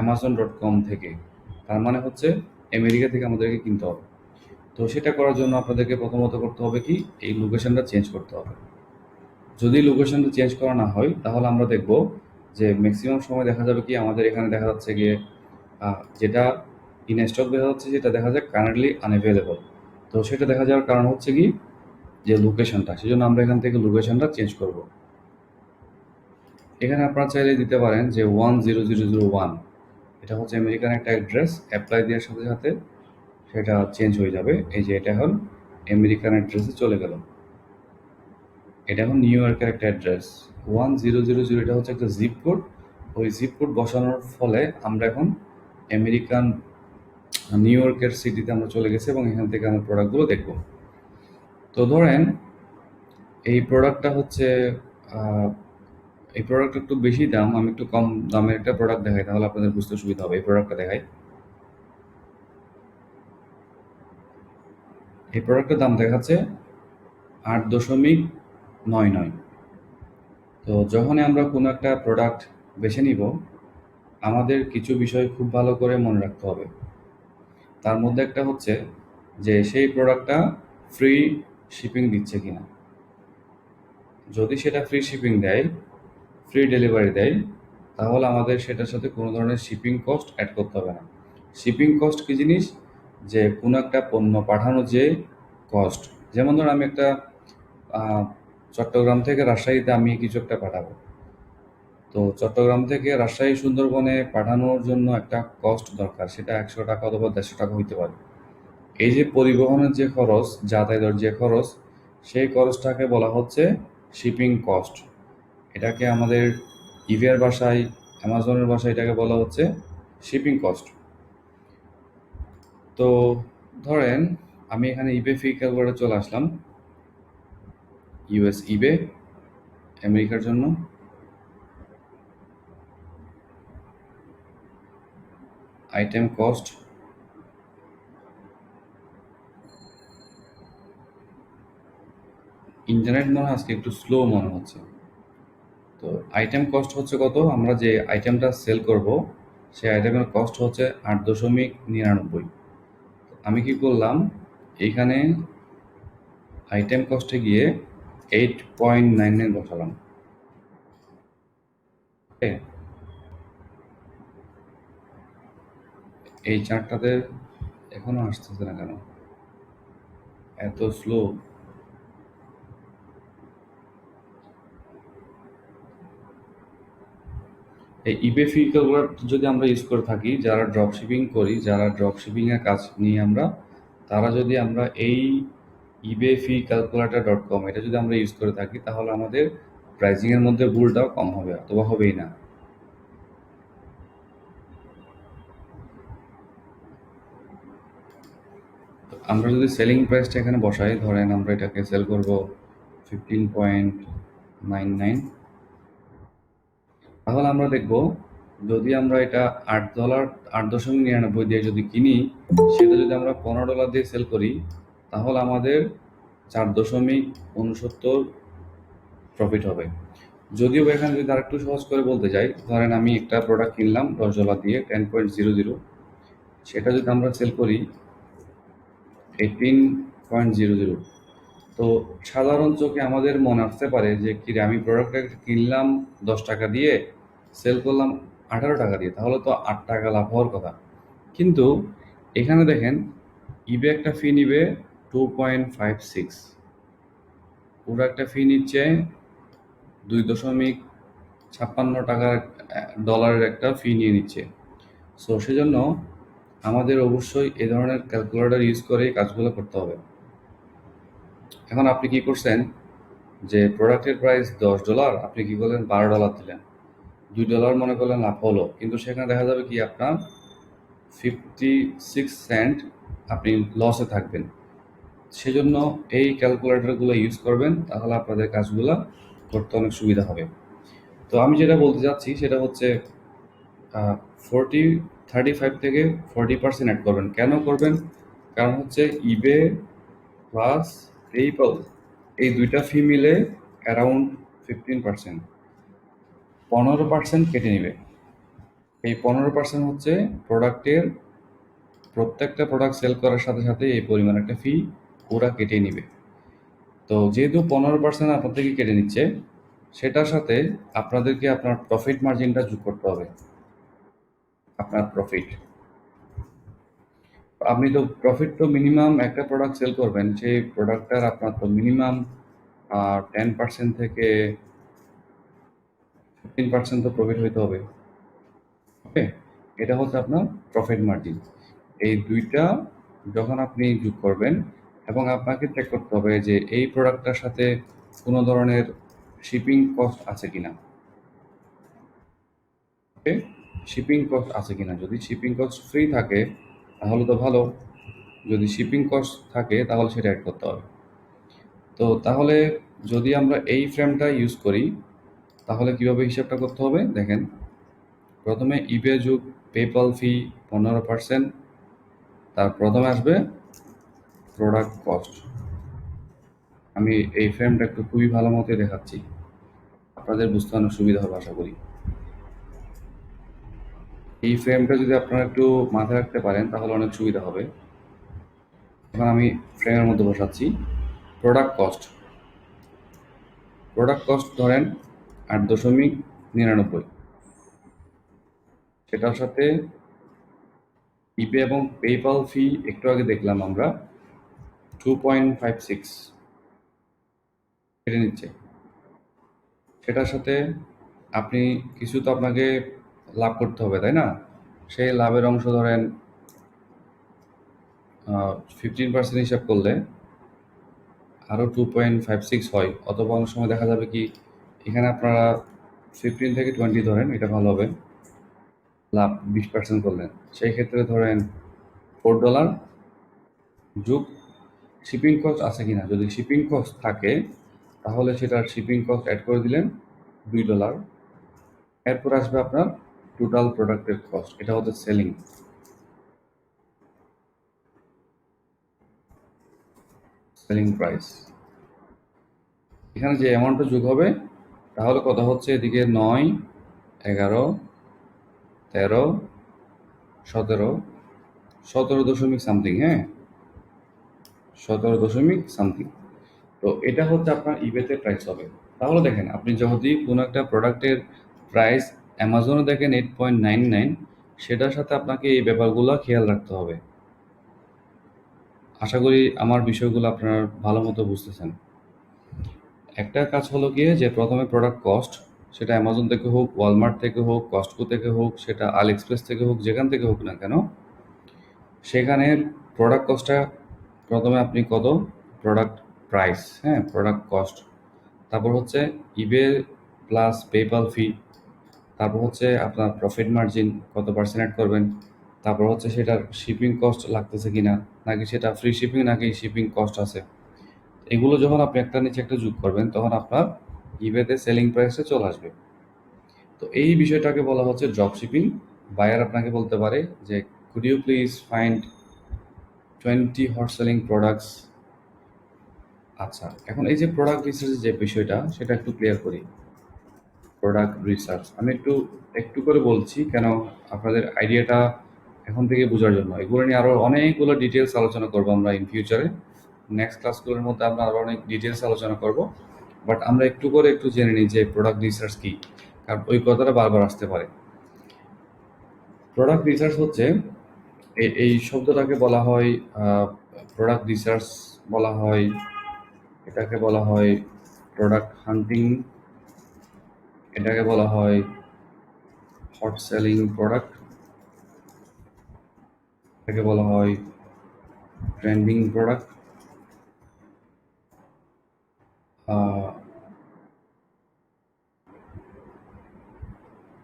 amazon.com থেকে। তার মানে হচ্ছে আমেরিকা থেকে আমাদেরকে কিনতে হবে। তো সেটা করার জন্য আপনাদেরকে প্রথমত করতে হবে কি, এই লোকেশনটা চেঞ্জ করতে হবে। যদি লোকেশনটা চেঞ্জ করা না হয়, তাহলে আমরা দেখব যে ম্যাক্সিমাম সময় দেখা যাবে কি আমাদের এখানে দেখা যাচ্ছে গিয়ে যেটা ইন স্টক দেখা যাচ্ছে, যেটা দেখা যায় কারেন্টলি আনঅ্যাভেলেবল। তো সেটা দেখা যাওয়ার কারণ হচ্ছে কি, যে লোকেশনটা। সেজন্য আমরা এখান থেকে লোকেশনটা চেঞ্জ করব। এখানে আপনারা চাইলে দিতে পারেন যে 10001, এটা হচ্ছে আমেরিকান একটা অ্যাড্রেস। অ্যাপ্লাই দেওয়ার সাথে সাথে সেটা চেঞ্জ হয়ে যাবে। এই যে এটা এখন আমেরিকান অ্যাড্রেসে চলে গেল। এটা এখন নিউ ইয়র্কের একটা অ্যাড্রেস। 1000, এটা হচ্ছে একটা জিপ কোড। ওই জিপ কোড বসানোর ফলে আমরা এখন আমেরিকান নিউ ইয়র্কের সিটিতে আমরা চলে গেছি এবং এখান থেকে আমরা প্রোডাক্টগুলো দেখব। তো ধরেন এই প্রোডাক্টটা হচ্ছে এই প্রোডাক্টটা একটু বেশি দাম, আমি একটু কম দামের একটা প্রোডাক্ট দেখাই, তাহলে আপনাদের বুঝতে সুবিধা হবে। এই প্রোডাক্টটা দেখাই। এই প্রোডাক্টের দাম দেখাচ্ছে 8.99। তো যখনই আমরা কোনো একটা প্রোডাক্ট বেছে নিব, আমাদের কিছু বিষয় খুব ভালো করে মনে রাখতে হবে। তার মধ্যে একটা হচ্ছে যে সেই প্রোডাক্টটা ফ্রি শিপিং দিচ্ছে কিনা। যদি সেটা ফ্রি শিপিং দেয়, ফ্রি ডেলিভারি দেয়, তাহলে আমাদের সেটার সাথে কোনো ধরনের শিপিং কস্ট অ্যাড করতে হবে না। শিপিং কস্ট কী জিনিস? যে কোনো একটা পণ্য পাঠানোর যে কস্ট। যেমন ধরুন আমি একটা চট্টগ্রাম থেকে রাজশাহীতে আমি কিছু একটা পাঠাবো। তো চট্টগ্রাম থেকে রাজশাহী সুন্দরবনে পাঠানোর জন্য একটা কস্ট দরকার, সেটা 100 টাকা অথবা 150 টাকা হইতে পারে। এই যে পরিবহনের যে খরচ, যাতায়াতের যে খরচ, সেই খরচটাকে বলা হচ্ছে শিপিং কস্ট। এটাকে আমাদের ইভের ভাষায়, অ্যামাজনের ভাষায় এটাকে বলা হচ্ছে শিপিং কস্ট। তো ধরেন আমি এখানে ইবে ফি ক্যালকুলেটরে চলে আসলাম, ইউএস ইবে আমেরিকার জন্য। আইটেম কস্ট, ইন্টারনেট মনে হয় আজকে একটু স্লো মনে হচ্ছে। তো আইটেম কস্ট হচ্ছে কত? আমরা যে আইটেমটা সেল করব, সেই আইটেমের কস্ট হচ্ছে 8.99। আমি কি করলাম, এইখানে আইটেম কস্টে গিয়ে 8.99 বসালাম। এই চার্টটাতে এখনো আসতেছে না কেন, এত স্লো? এই ইবে ফি ক্যালকুলেটর যদি আমরা ইউজ করে থাকি, যারা ড্রপ শিপিং করি, যারা ড্রপ শিপিং এর কাজ নিয়ে আমরা, তারা যদি আমরা এই ইবে ফি ক্যালকুলেটর .com এটা যদি আমরা ইউজ করে থাকি, তাহলে আমাদের প্রাইসিং এর মধ্যে ভুলটাও কম হবে, অথবা হবেই না। তো আমরা যদি সেলিং প্রাইসটা এখানে বসাই, ধরেন আমরা এটাকে সেল করব 15.99, তাহলে আমরা দেখব যদি আমরা এটা $8 $8.99 দিয়ে যদি কিনি, সেটা যদি আমরা $15 দিয়ে সেল করি, তাহলে আমাদের 4.69 প্রফিট হবে। যদিও এখানে যদি আরেকটু সহজ করে বলতে যাই, ধরেন আমি একটা প্রোডাক্ট কিনলাম $10 দিয়ে 10.00, সেটা যদি আমরা সেল করি 18.00, তো সাধারণ চোখে আমাদের মনে আসতে পারে যে কি রে, আমি প্রোডাক্টটা কিনলাম 10 টাকা দিয়ে, সেল করলাম 18 টাকা দিয়ে, তাহলে তো 8 টাকা লাভ হওয়ার কথা। কিন্তু এখানে দেখেন ইবে একটা ফি নিবে 2.56, পুরো একটা ফি নিচ্ছে 2.56 ডলারের একটা ফি নিয়ে নিচ্ছে। সো সেজন্য আমাদের অবশ্যই এ ধরনের ক্যালকুলেটর ইউজ করে কাজগুলো করতে হবে। এখন আপনি কি করছেন, যে প্রোডাক্টের প্রাইস $10, আপনি কি করলেন $12 দিলেন, $2 মনে করলেন লাভ হলো, কিন্তু সেখানে দেখা যাবে কি আপনার 56 সেন্ট আপনি লসে থাকবেন। সেজন্য এই ক্যালকুলেটরগুলো ইউজ করবেন, তাহলে আপনাদের কাজগুলো করতে অনেক সুবিধা হবে। তো আমি যেটা বলতে চাচ্ছি সেটা হচ্ছে 35 থেকে 40% অ্যাড করবেন। কেন করবেন? কারণ হচ্ছে ইবে প্লাস পেইপল এই দুইটা ফি মিলে অ্যারাউন্ড 15%, 15% কেটে নেবে। এই 15% হচ্ছে প্রোডাক্টের, প্রত্যেকটা প্রোডাক্ট সেল করার সাথে সাথে এই পরিমাণ একটা ফি ওরা কেটে নিবে। তো যেহেতু 15% আপনার থেকে কেটে নিচ্ছে, সেটার সাথে আপনাদেরকে আপনার প্রফিট মার্জিনটা যোগ করতে হবে। আপনার প্রফিট, আপনি তো প্রফিট তো মিনিমাম একটা প্রোডাক্ট সেল করবেন, সেই প্রোডাক্টটার আপনার তো মিনিমাম 10% থেকে 15% তো প্রফিট হইতে হবে। ওকে, এটা হচ্ছে আপনার প্রফিট মার্জিন। এই দুইটা যখন আপনি যোগ করবেন, এবং আপনাকে চেক করতে হবে যে এই প্রোডাক্টটার সাথে কোনো ধরনের শিপিং কস্ট আছে কিনা। ওকে, শিপিং কস্ট আছে কিনা, যদি শিপিং কস্ট ফ্রি থাকে তাহলে তো ভালো, যদি শিপিং কস্ট থাকে তাহলে সেটা অ্যাড করতে হবে। তো তাহলে যদি আমরা এই ফ্রেমটা ইউজ করি, তাহলে কিভাবে হিসাবটা করতে হবে দেখেন। প্রথমে ইবে যোগ পেপাল ফি 15%, তার প্রথমে আসবে প্রোডাক্ট কস্ট। আমি এই ফ্রেমটা একটু খুবই ভালো মতো দেখাচ্ছি, আপনাদের বুঝতে অনেক সুবিধা হবে আশা করি। এই ফ্রেমটা যদি আপনারা একটু মাথায় রাখতে পারেন তাহলে অনেক সুবিধা হবে। এখন আমি ফ্রেমের মধ্যে বসাচ্ছি প্রোডাক্ট কস্ট। প্রোডাক্ট কস্ট ধরেন 8.99, সেটার সাথে ইপে এবং পেপাল ফি একটু আগে দেখলাম আমরা 2.56 কেটে নিচ্ছে। সেটার সাথে আপনি কিছু তো আপনাকে লাভ করতে হবে, তাই না? সেই লাভের অংশ ধরেন 15% হিসাব করলে আরও 2.56 হয়, অথবা অনেক সময় দেখা যাবে কি এখানে আপনারা 15 থেকে 20 ধরেন, এটা ভালো হবে। লাভ 20% করলেন, সেই ক্ষেত্রে ধরেন $4 যোগ শিপিং কস্ট আছে কিনা, যদি শিপিং কস্ট থাকে তাহলে সেটার শিপিং কস্ট অ্যাড করে দিলেন $2। এরপর আসবে আপনার টোটাল প্রোডাক্টের কস্ট, এটা হচ্ছে সেলিং প্রাইস। এখানে যে অ্যামাউন্টটা যোগ হবে, তাহলে কথা হচ্ছে এদিকে 9, 11, 13, 17, 17 সামথিং, হ্যাঁ 17 তো এটা হচ্ছে আপনার ইবেতে প্রাইস হবে। তাহলে দেখেন, আপনি যদি কোনো একটা প্রোডাক্টের প্রাইস অ্যামাজনে দেখেন 8.99, সেটার সাথে আপনাকে এই ব্যাপারগুলো খেয়াল রাখতে হবে। আশা করি আমার বিষয়গুলো আপনারা ভালো মতো বুঝতেছেন। একটা কাজ হলো গিয়ে যে প্রথমে প্রোডাক্ট কস্ট, সেটা অ্যামাজন থেকে হোক, ওয়ালমার্ট থেকে হোক, কস্টকো থেকে হোক, সেটা আলিএক্সপ্রেস থেকে হোক, যেখান থেকে হোক না কেন, সেখানের প্রোডাক্ট কস্টটা প্রথমে আপনি কত, প্রোডাক্ট প্রাইস, হ্যাঁ, প্রোডাক্ট কস্ট, তারপর হচ্ছে ইবে প্লাস পেপাল ফি, তারপর হচ্ছে আপনার প্রফিট মার্জিন কত পার্সেন্ট অ্যাড করবেন, তারপর হচ্ছে সেটার শিপিং কস্ট লাগতেছে কিনা, নাকি সেটা ফ্রি শিপিং নাকি শিপিং কস্ট আছে। এগুলো যখন আপনি একটা নিচে একটা যোগ করবেন তখন আপনার ইবেতে সেলিং প্রাইসে চলে আসবে। তো এই বিষয়টাকে বলা হচ্ছে ড্রপ শিপিং। বায়ার আপনাকে বলতে পারে যে could you please find 20 hot selling products. আচ্ছা, এখন এই যে প্রোডাক্ট রিসার্চের যে বিষয়টা সেটা একটু ক্লিয়ার করি। প্রোডাক্ট রিসার্চ আমি একটু একটু করে বলছি কেন, আপনাদের আইডিয়াটা এখন থেকে বোঝার জন্য। এগুলো নিয়ে আরও অনেকগুলো ডিটেলস আলোচনা করবো আমরা ইন ফিউচারে, নেক্সট ক্লাসগুলোর মধ্যে আমরা আরও অনেক ডিটেলস আলোচনা করব। বাট আমরা একটু করে একটু জেনে নিই যে প্রোডাক্ট রিসার্চ কী, কারণ ওই কথাটা বারবার আসতে পারে। প্রোডাক্ট রিসার্চ হচ্ছে এই শব্দটাকে বলা হয় প্রোডাক্ট রিসার্চ বলা হয়, এটাকে বলা হয় প্রোডাক্ট হান্টিং, এটাকে বলা হয় হট সেলিং প্রোডাক্ট, এটাকে বলা হয় ট্রেন্ডিং প্রোডাক্ট,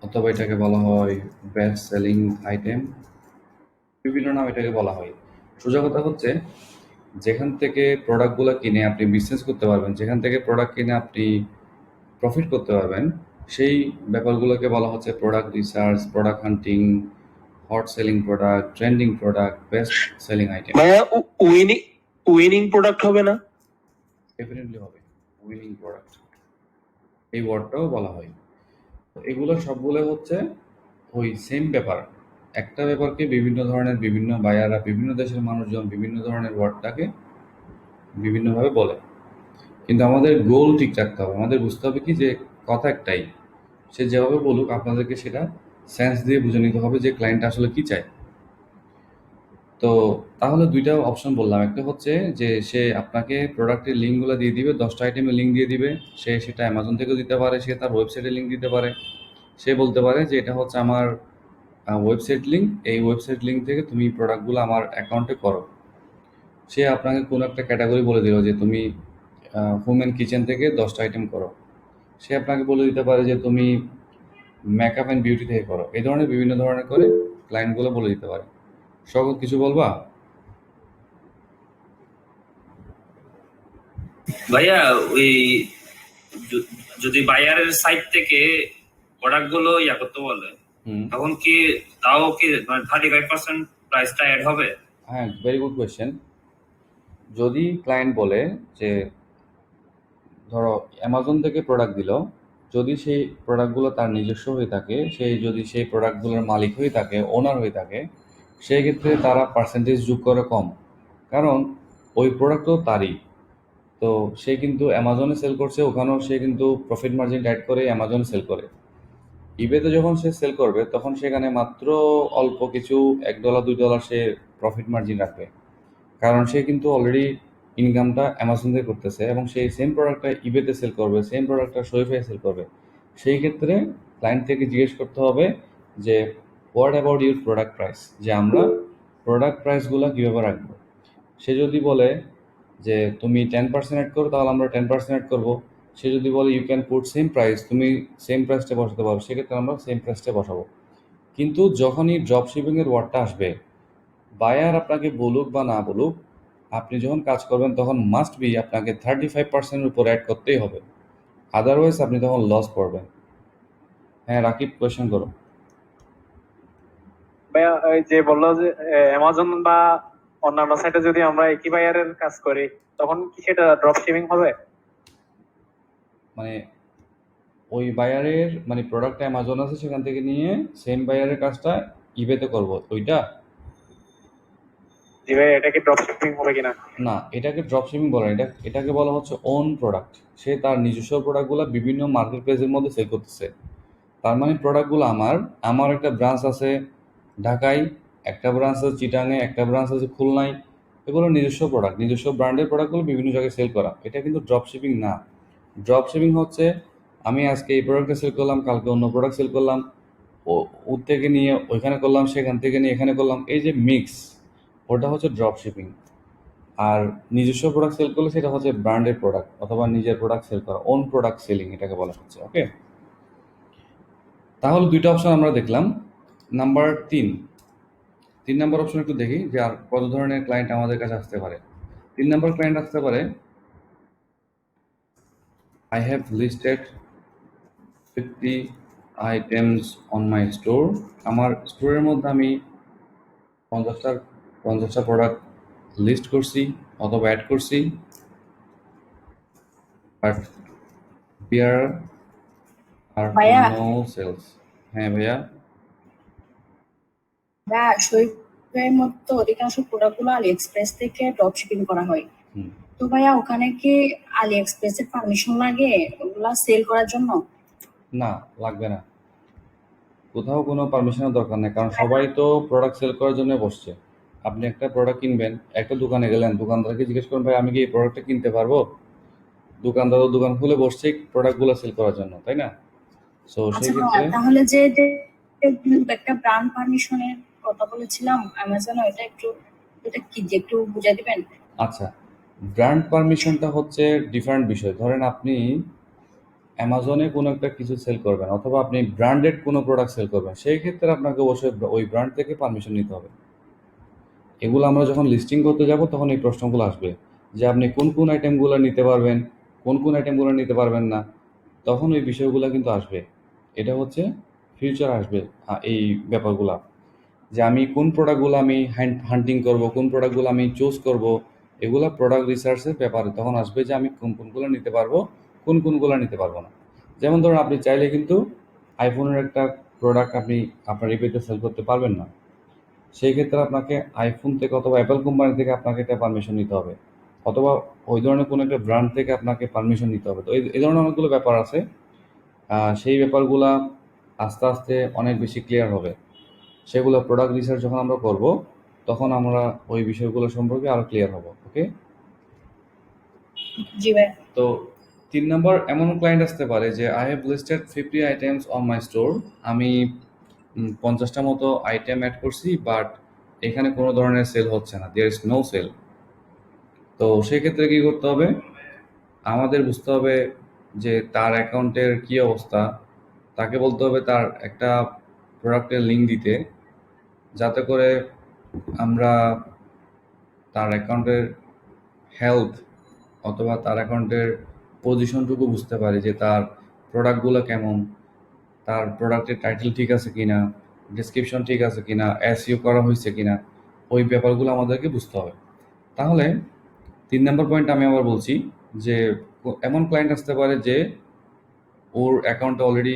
অথবা এটাকে বলা হয় বেস্ট সেলিং আইটেম, বিভিন্ন নাম এটাকে বলা হয়। সোজা কথা হচ্ছে যেখান থেকে প্রোডাক্টগুলো কিনে আপনি বিজনেস করতে পারবেন, যেখান থেকে প্রোডাক্ট কিনে আপনি প্রফিট করতে পারবেন, সেই ব্যাপারগুলোকে বলা হচ্ছে product research, product hunting, hot selling product, trending product, best selling item. ভাইয়া উইনিং উইনিং প্রোডাক্ট হবে না? ডেফিনেটলি হবে উইনিং প্রোডাক্ট, এই ওয়ার্ডটাও বলা হয়। তো এগুলো সবগুলো হচ্ছে ওই সেম ব্যাপার। একটা ব্যাপারকে বিভিন্ন ধরনের বিভিন্ন বায়াররা, বিভিন্ন দেশের মানুষজন বিভিন্ন ধরনের ওয়ার্ডটাকে বিভিন্নভাবে বলে, কিন্তু আমাদের গোল ঠিক রাখতে হবে। আমাদের বুঝতে হবে কি যে কথা একটাই, সে যেভাবে বলুক আপনাদেরকে সেটা সেন্স দিয়ে বুঝে নিতে হবে যে ক্লায়েন্ট আসলে কি চায়। তো তাহলে দুইটা অপশন বললাম, একটা হচ্ছে যে সে আপনাকে প্রোডাক্টের লিঙ্কগুলো দিয়ে দিবে, 10টা আইটেমের লিঙ্ক দিয়ে দিবে, সে সেটা অ্যামাজন থেকেও দিতে পারে, সে তার ওয়েবসাইটের লিঙ্ক দিতে পারে, সে বলতে পারে যে এটা হচ্ছে আমার ওয়েবসাইট লিঙ্ক, এই ওয়েবসাইট লিঙ্ক থেকে তুমি প্রোডাক্টগুলো আমার অ্যাকাউন্টে করো। সে আপনাকে কোনো একটা ক্যাটাগরি বলে দিল যে তুমি হোম অ্যান্ড কিচেন থেকে 10টা আইটেম করো, সে আপনাকে বলে দিতে পারে যে তুমি মেকআপ অ্যান্ড বিউটি থেকে করো। এই ধরনের বিভিন্ন ধরনের করে ক্লায়েন্টগুলো বলে দিতে পারে। সকল কিছু বলবা? ভাইয়া ওই য- যদি বায়ারের সাইড থেকে প্রোডাক্ট গুলো করতে বলে, হুম, তখন কি তাও কি 35% প্রাইসটা অ্যাড হবে? হ্যাঁ, ভেরি গুড কোয়েশ্চেন। যদি ক্লায়েন্ট বলে যে ধরো অ্যামাজন থেকে প্রোডাক্ট দিল, যদি সেই প্রোডাক্টগুলো তার নিজস্ব হয়ে থাকে, সেই যদি সেই প্রোডাক্টগুলোর মালিক হয়ে থাকে, ওনার হয়ে থাকে, সেই ক্ষেত্রে তারা পার্সেন্টেজ যোগ করে কম, কারণ ওই প্রোডাক্টও তারই। তো সে কিন্তু অ্যামাজনে সেল করছে, ওখানেও সে কিন্তু প্রফিট মার্জিন অ্যাড করে অ্যামাজনে সেল করে। ইবেতে যখন সে সেল করবে তখন সেখানে মাত্র অল্প কিছু $1 $2 সে প্রফিট মার্জিন রাখবে, কারণ সে কিন্তু অলরেডি ইনকামটা অ্যামাজন থেকে করতেছে এবং সেই সেম প্রোডাক্টটা ইবেতে সেল করবে, সেম প্রোডাক্টটা শোফাই সেল করবে। সেই ক্ষেত্রে ক্লায়েন্ট থেকে জিজ্ঞেস করতে হবে যে what about your product price, যে আমরা প্রোডাক্ট প্রাইসগুলো কীভাবে রাখবো। সে যদি বলে যে তুমি 10% অ্যাড করো, তাহলে আমরা 10% অ্যাড করবো। সে যদি বলে you can put same price, তুমি সেম প্রাইসটা বসাতে পারো, সেক্ষেত্রে আমরা সেম প্রাইসটা বসাবো। কিন্তু যখনই ড্রপ শিপিংয়ের ওয়ার্ডটা আসবে, বায়ার আপনাকে বলুক বা না বলুক, আপনি যখন কাজ করবেন তখন মাস্ট বি আপনাকে 35%-এর উপর অ্যাড করতেই হবে, আদারওয়াইজ আপনি তখন লস করবেন। হ্যাঁ রাকিব, কোয়েশ্চেন করো। ভাইয়া ওই যে বললো যে অ্যামাজন বা অন্যান্য সাইটে যদি আমরা একই বায়ারের কাজ করি তখন কি সেটা ড্রপ শিপিং হবে? মানে ওই বায়ারের মানে প্রোডাক্টটা অ্যামাজন আছে সেখান থেকে নিয়ে সেম বায়ারের কাজটা ইবেতে করব ওইটা? জি ভাই, এটা কি ড্রপ শিপিং হবে কিনা? না, এটাকে ড্রপ শিপিং বলে না, এটাকে বলা হচ্ছে ওন প্রোডাক্ট। সে তার নিজস্ব প্রোডাক্টগুলো বিভিন্ন মার্কেট প্লেসের মধ্যে সেল করতেছে। তার মানে প্রোডাক্টগুলো আমার একটা ব্রাঞ্চ আছে ঢাকায়, একটা ব্রাঞ্চ আছে চিটাঙে, একটা ব্রাঞ্চ আছে খুলনায়। এগুলো নিজস্ব প্রোডাক্ট, নিজস্ব ব্র্যান্ডের প্রোডাক্টগুলো বিভিন্ন জায়গায় সেল করা। এটা কিন্তু ড্রপ শিপিং না। ড্রপ শিপিং হচ্ছে আমি আজকে এই প্রোডাক্টটা সেল করলাম, কালকে অন্য প্রোডাক্ট সেল করলাম, ও ওর থেকে নিয়ে ওইখানে করলাম, সেখান থেকে নিয়ে এখানে করলাম, এই যে মিক্স, ওটা হচ্ছে ড্রপ শিপিং। আর নিজস্ব প্রোডাক্ট সেল করলে সেটা হচ্ছে ব্র্যান্ডেড প্রোডাক্ট অথবা নিজের প্রোডাক্ট সেল করা, ওন প্রোডাক্ট সেলিং এটাকে বলা হচ্ছে। ওকে, তাহলে দুইটা অপশন আমরা দেখলাম। নাম্বার 3 নাম্বার অপশন একটু দেখি যে আর কত ধরনের ক্লায়েন্ট আমাদের কাছে আসতে পারে। 3 নাম্বার ক্লায়েন্ট আসতে পারে, I have listed 50 items on my store. আমার স্টোরের মধ্যে আমি 50টা প্রোডাক্ট লিস্ট করছি অথবা অ্যাড করছি, বাট বিয়ার আর ভাইয়া নো সেলস। হ্যাঁ ভাইয়া। শরীফের মতো অধিকাংশ প্রোডাক্টগুলো আলি এক্সপ্রেস থেকে ড্রপ শিপিং করা হয়। হুম। তো ভাইয়া ওখানে কি আলি এক্সপ্রেসের পারমিশন লাগে ওগুলা সেল করার জন্য? না, লাগবে না, কোথাও কোনো পারমিশনের দরকার নেই, কারণ সবাই তো প্রোডাক্ট সেল করার জন্য বসছে। আপনি একটা প্রোডাক্ট কিনবেন, একটা দোকানে গেলেন, দোকানদারকে জিজ্ঞেস করুন ভাই আমি কি এই প্রোডাক্টটা কিনতে পারবো? দোকানদারও দোকান খুলে বসছে প্রোডাক্টগুলো সেল করার জন্য, তাই না? সো সেই আচ্ছা ভাইয়া, ক্ষেত্রে তাহলে যে একটা ব্র্যান্ড পারমিশনের কথা বলেছিলাম অ্যামাজন, এটা কি যে একটু বুঝাই দিবেন? আচ্ছা, ব্র্যান্ড পারমিশনটা হচ্ছে ডিফারেন্ট বিষয়। ধরেন আপনি অ্যামাজনে কোনো একটা কিছু সেল করবেন অথবা আপনি ব্র্যান্ডেড কোনো প্রোডাক্ট সেল করবেন, সেই ক্ষেত্রে আপনাকে অবশ্যই ওই ব্র্যান্ড থেকে পারমিশন নিতে হবে। এগুলো আমরা যখন লিস্টিং করতে যাব তখন এই প্রশ্নগুলো আসবে যে আপনি কোন কোন আইটেমগুলো নিতে পারবেন, কোন কোন আইটেমগুলো নিতে পারবেন না, তখন ওই বিষয়গুলো কিন্তু আসবে। এটা হচ্ছে ফিউচার আসবে এই ব্যাপারগুলা, যে আমি কোন প্রোডাক্টগুলো আমি হান্টিং করব, কোন প্রোডাক্টগুলো আমি চুজ করব, এগুলো প্রোডাক্ট রিসার্চের ব্যাপারে তখন আসবে যে আমি কোন কোনগুলো নিতে পারবো, কোন কোনগুলো নিতে পারবো না। যেমন ধরুন আপনি চাইলে কিন্তু আইফোনের একটা প্রোডাক্ট আপনি আপনার ইবেতে সেল করতে পারবেন না, সেই ক্ষেত্রে আপনাকে আইফোন থেকে অথবা অ্যাপল কোম্পানি থেকে আপনাকে এটা পারমিশন নিতে হবে, অথবা ওই ধরনের কোনো একটা ব্র্যান্ড থেকে আপনাকে পারমিশন নিতে হবে। তো এই ধরনের অনেকগুলো ব্যাপার আছে। সেই ব্যাপারগুলা আস্তে আস্তে অনেক বেশি ক্লিয়ার হবে। সেগুলো প্রোডাক্ট রিসার্চ যখন আমরা করব তখন আমরা ওই বিষয়গুলো সম্পর্কে আরও ক্লিয়ার হব। ওকে, জি ভাইয়া। তো 3 নম্বর এমন ক্লায়েন্ট আসতে পারে যে I have listed 50 items on my store. আমি 50টা মতো আইটেম অ্যাড করছি, বাট এখানে কোনো ধরনের সেল হচ্ছে না, দেয়ার ইজ নো সেল। তো সেক্ষেত্রে কি করতে হবে, আমাদের বুঝতে হবে যে তার অ্যাকাউন্টের কি অবস্থা। তাকে বলতে হবে তার একটা প্রোডাক্টের লিঙ্ক দিতে, যাতে করে আমরা তার অ্যাকাউন্টের হেলথ অথবা তার অ্যাকাউন্টের পজিশনটুকু বুঝতে পারি, যে তার প্রোডাক্টগুলো কেমন, তার প্রোডাক্টের টাইটেল ঠিক আছে কিনা, ডিসক্রিপশন ঠিক আছে কিনা, এসইও করা হয়েছে কিনা, ওই ব্যাপারগুলো আমাদেরকে বুঝতে হবে। তাহলে 3 নম্বর পয়েন্ট আমি আবার বলছি যে এমন ক্লায়েন্ট আসতে পারে যে ওর অ্যাকাউন্টে অলরেডি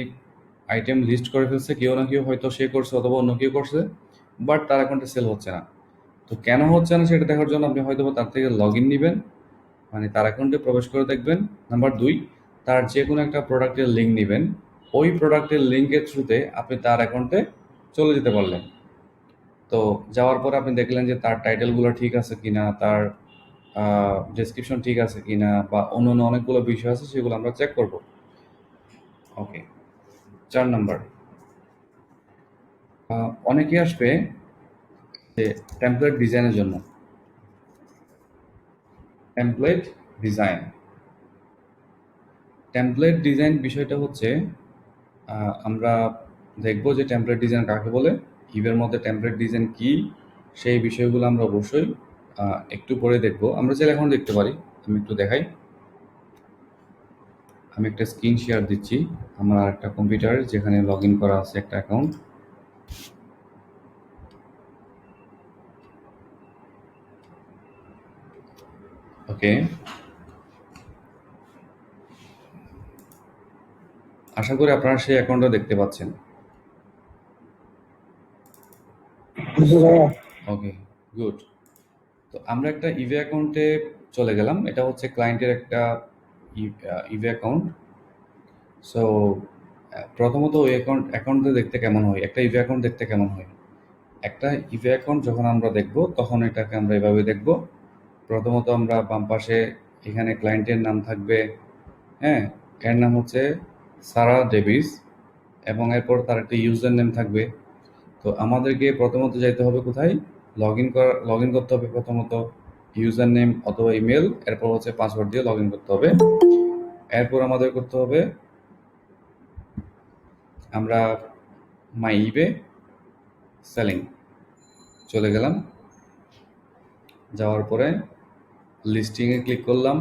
আইটেম লিস্ট করে ফেলছে, কেউ না কেউ হয়তো সে করছে অথবা অন্য কেউ করছে, বাট তার অ্যাকাউন্টে সেল হচ্ছে না। তো কেন হচ্ছে না সেটা দেখার জন্য আপনি হয়তো তার থেকে লগ ইন নেবেন, মানে তার অ্যাকাউন্টে প্রবেশ করে দেখবেন। নাম্বার 2, তার যে কোনো একটা প্রোডাক্টের লিঙ্ক নেবেন, ওই প্রোডাক্টের লিঙ্কের থ্রুতে আপনি তার অ্যাকাউন্টে চলে যেতে পারলেন। তো যাওয়ার পরে আপনি দেখলেন যে তার টাইটেলগুলো ঠিক আছে কিনা, তার ডেসক্রিপশন ঠিক আছে কিনা, বা অন্য অন্য অনেকগুলো বিষয় আছে সেগুলো আমরা চেক করব। ওকে, 4 নম্বর, অনেকে আসবে যে টেমপ্লেট ডিজাইনের জন্য। টেমপ্লেট ডিজাইন, টেমপ্লেট ডিজাইন বিষয়টা হচ্ছে আমরা দেখব যে টেমপ্লেট ডিজাইন কাকে বলে, ইভের মধ্যে টেমপ্লেট ডিজাইন কি, সেই বিষয়গুলো আমরা অবশ্যই একটু পরে দেখব। আমরা চাইলে এখন দেখতে পারি, আমি একটু দেখাই। আমি একটা স্ক্রিন শেয়ার দিচ্ছি আমার একটা কম্পিউটার যেখানে লগ ইন করা আছে একটা অ্যাকাউন্ট। ওকে, আশা করি আপনারা সেই অ্যাকাউন্টটা দেখতে পাচ্ছেন। জি ভাইয়া। ওকে, গুড। তো আমরা একটা ইভে অ্যাকাউন্টে চলে গেলাম, এটা হচ্ছে ক্লায়েন্টের একটা ইভে অ্যাকাউন্ট। সো প্রথমত ওই অ্যাকাউন্টে দেখতে কেমন হয়, একটা ইভে অ্যাকাউন্ট দেখতে কেমন হয়। একটা ইভে অ্যাকাউন্ট যখন আমরা দেখব তখন এটাকে আমরা এভাবে দেখব। প্রথমত আমরা বাম পাশে এখানে ক্লায়েন্টের নাম থাকবে, হ্যাঁ, এর নাম হচ্ছে সারা ডেভিস, এবং এরপর তার একটা ইউজার নেম থাকবে। তো আমাদেরকে প্রথমত যাইতে হবে কোথায়, লগ ইন করতে হবে প্রথমত ইউজার নেম অথবা ইমেল, এরপর হচ্ছে পাসওয়ার্ড দিয়ে লগ ইন করতে হবে। এরপর আমাদের করতে হবে আমরা মাই ইবে সেলিং চলে গেলাম, যাওয়ার পরে লিস্টিংয়ে ক্লিক করলাম।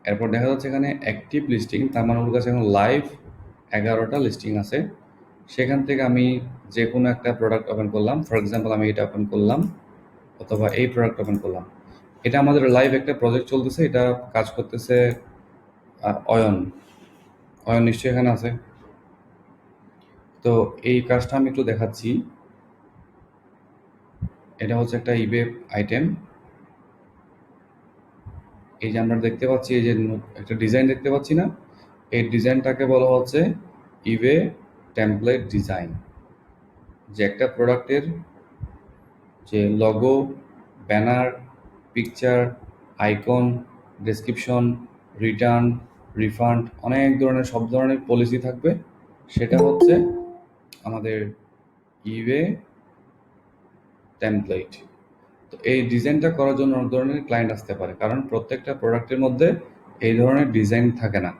এরপর দেখা যাচ্ছে এখানে অ্যাক্টিভ লিস্টিং, তার মানে ওর কাছে এখন লাইভ 11টা লিস্টিং আছে। সেখান থেকে আমি যে কোনো একটা প্রোডাক্ট ওপেন করলাম, ফর এক্সাম্পল আমি এটা ওপেন করলাম অথবা এই প্রোডাক্ট ওপেন করলাম। এটা আমাদের লাইভ একটা প্রজেক্ট চলতেছে, এটা কাজ করতেছে অয়ন নিশ্চয়ই এখানে আছে। তো এই কাজটা আমি একটু দেখাচ্ছি। এটা হচ্ছে একটা ইবে আইটেম। এই যে আমরা দেখতে পাচ্ছি, এই যে একটা ডিজাইন দেখতে পাচ্ছি না, এই ডিজাইনটাকে বলা হচ্ছে ইবে টেমপ্লেট ডিজাইন। যে একটা প্রোডাক্টের যে logo, banner, picture, icon, description, return, refund, অনেক ধরনের সব ধরনের পলিসি থাকবে, সেটা হচ্ছে আমাদের ইবে টেমপ্লেট। তো এই ডিজাইনটা করার জন্য অনেক ধরনের ক্লায়েন্ট আসতে পারে, কারণ প্রত্যেকটা প্রোডাক্টের মধ্যে এই ধরনের ডিজাইন থাকে না।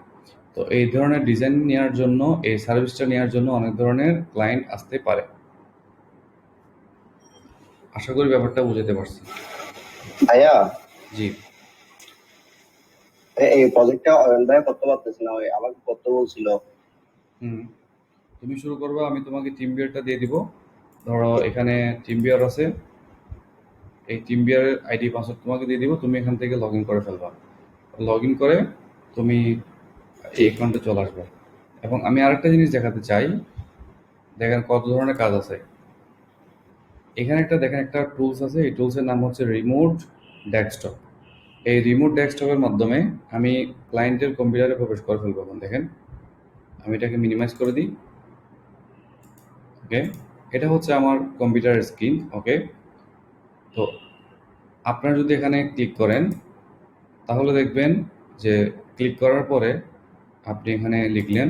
তো এই ধরনের ডিজাইন নেওয়ার জন্য, এই সার্ভিসটা নেওয়ার জন্য অনেক ধরনের ক্লায়েন্ট আসতে পারে। আশা করি ব্যাপারটা বুঝতে পারছি। ভাইয়া, জি, এই প্রজেক্টটা অয়ন ভাই করতে পারতেছে না, ওই আমাকে করতে বলছিল। তুমি শুরু করবে, আমি তোমাকে টিম বিয়ারটা দিয়ে দিব। ধরো এখানে টিম বিয়ার আছে, এই টিম বিয়ারের আইডি পাসওয়ার্ড তোমাকে দিয়ে দিব, তুমি এখান থেকে লগ ইন করে ফেলবা। লগ ইন করে তুমি এই অ্যাকাউন্টে চলে আসবে। এবং আমি আরেকটা জিনিস দেখাতে চাই, দেখেন কত ধরনের কাজ আছে এখানে। দেখেন একটা টুলস আছে, এই টুলসের নাম হচ্ছে রিমোট ডেস্কটপ। এই রিমোট ডেস্কটপের মাধ্যমে আমি ক্লায়েন্টের কম্পিউটারে প্রবেশ করে ফেলবো। এখন দেখেন আমি এটাকে মিনিমাইজ করে দিই। ওকে, এটা হচ্ছে আমার কম্পিউটারের স্ক্রিন। ওকে, তো আপনারা যদি এখানে ক্লিক করেন তাহলে দেখবেন যে ক্লিক করার পরে আপনি এখানে লিখলেন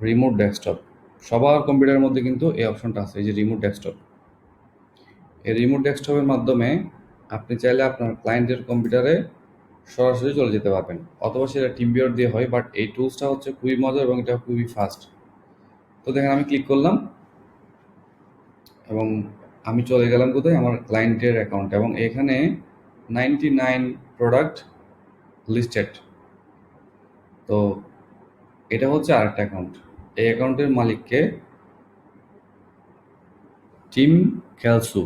রিমোট ডেস্কটপ। সবার কম্পিউটারের মধ্যে কিন্তু এই অপশনটা আছে, এই যে রিমোট ডেস্কটপ। এই রিমোট ডেস্কটপের মাধ্যমে আপনি চাইলে আপনার ক্লায়েন্টের কম্পিউটারে সরাসরি চলে যেতে পারবেন, অথবা সেটা টিম বিয়ার দিয়ে হয়, বাট এই টুলসটা হচ্ছে খুবই মজার এবং এটা খুবই ফাস্ট। তো দেখেন আমি ক্লিক করলাম এবং আমি চলে গেলাম কোথায়, আমার ক্লায়েন্টের অ্যাকাউন্ট, এবং এখানে 99 প্রোডাক্ট লিস্টেড। তো এটা হচ্ছে আরেকটা অ্যাকাউন্ট। এই অ্যাকাউন্টের মালিককে টিম ক্যালসু।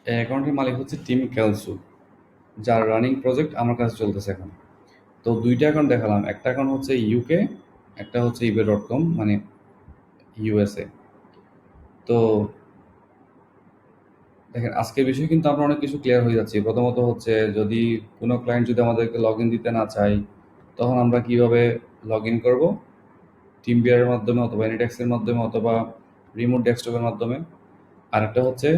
এই অ্যাকাউন্টের মালিক হচ্ছে টিম ক্যালসু, যার রানিং প্রজেক্ট আমার কাছে চলতেছে এখন। তো দুইটা অ্যাকাউন্ট দেখালাম, একটা অ্যাকাউন্ট হচ্ছে ইউকে, একটা হচ্ছে ebay.com মানে ইউএসএ। তো দেখেন আজকের বিষয়ে কিন্তু আমরা অনেক কিছু ক্লিয়ার হয়ে যাচ্ছি। প্রথমত হচ্ছে যদি কোনো ক্লায়েন্ট যদি আমাদেরকে লগ ইন দিতে না চাই, তখন আমরা কিভাবে লগ ইন করবো, টিম বিয়ারের মাধ্যমে অথবা এনিডেক্সের মাধ্যমে অথবা রিমোট ডেস্কটপের মাধ্যমে। আরেকটা হচ্ছে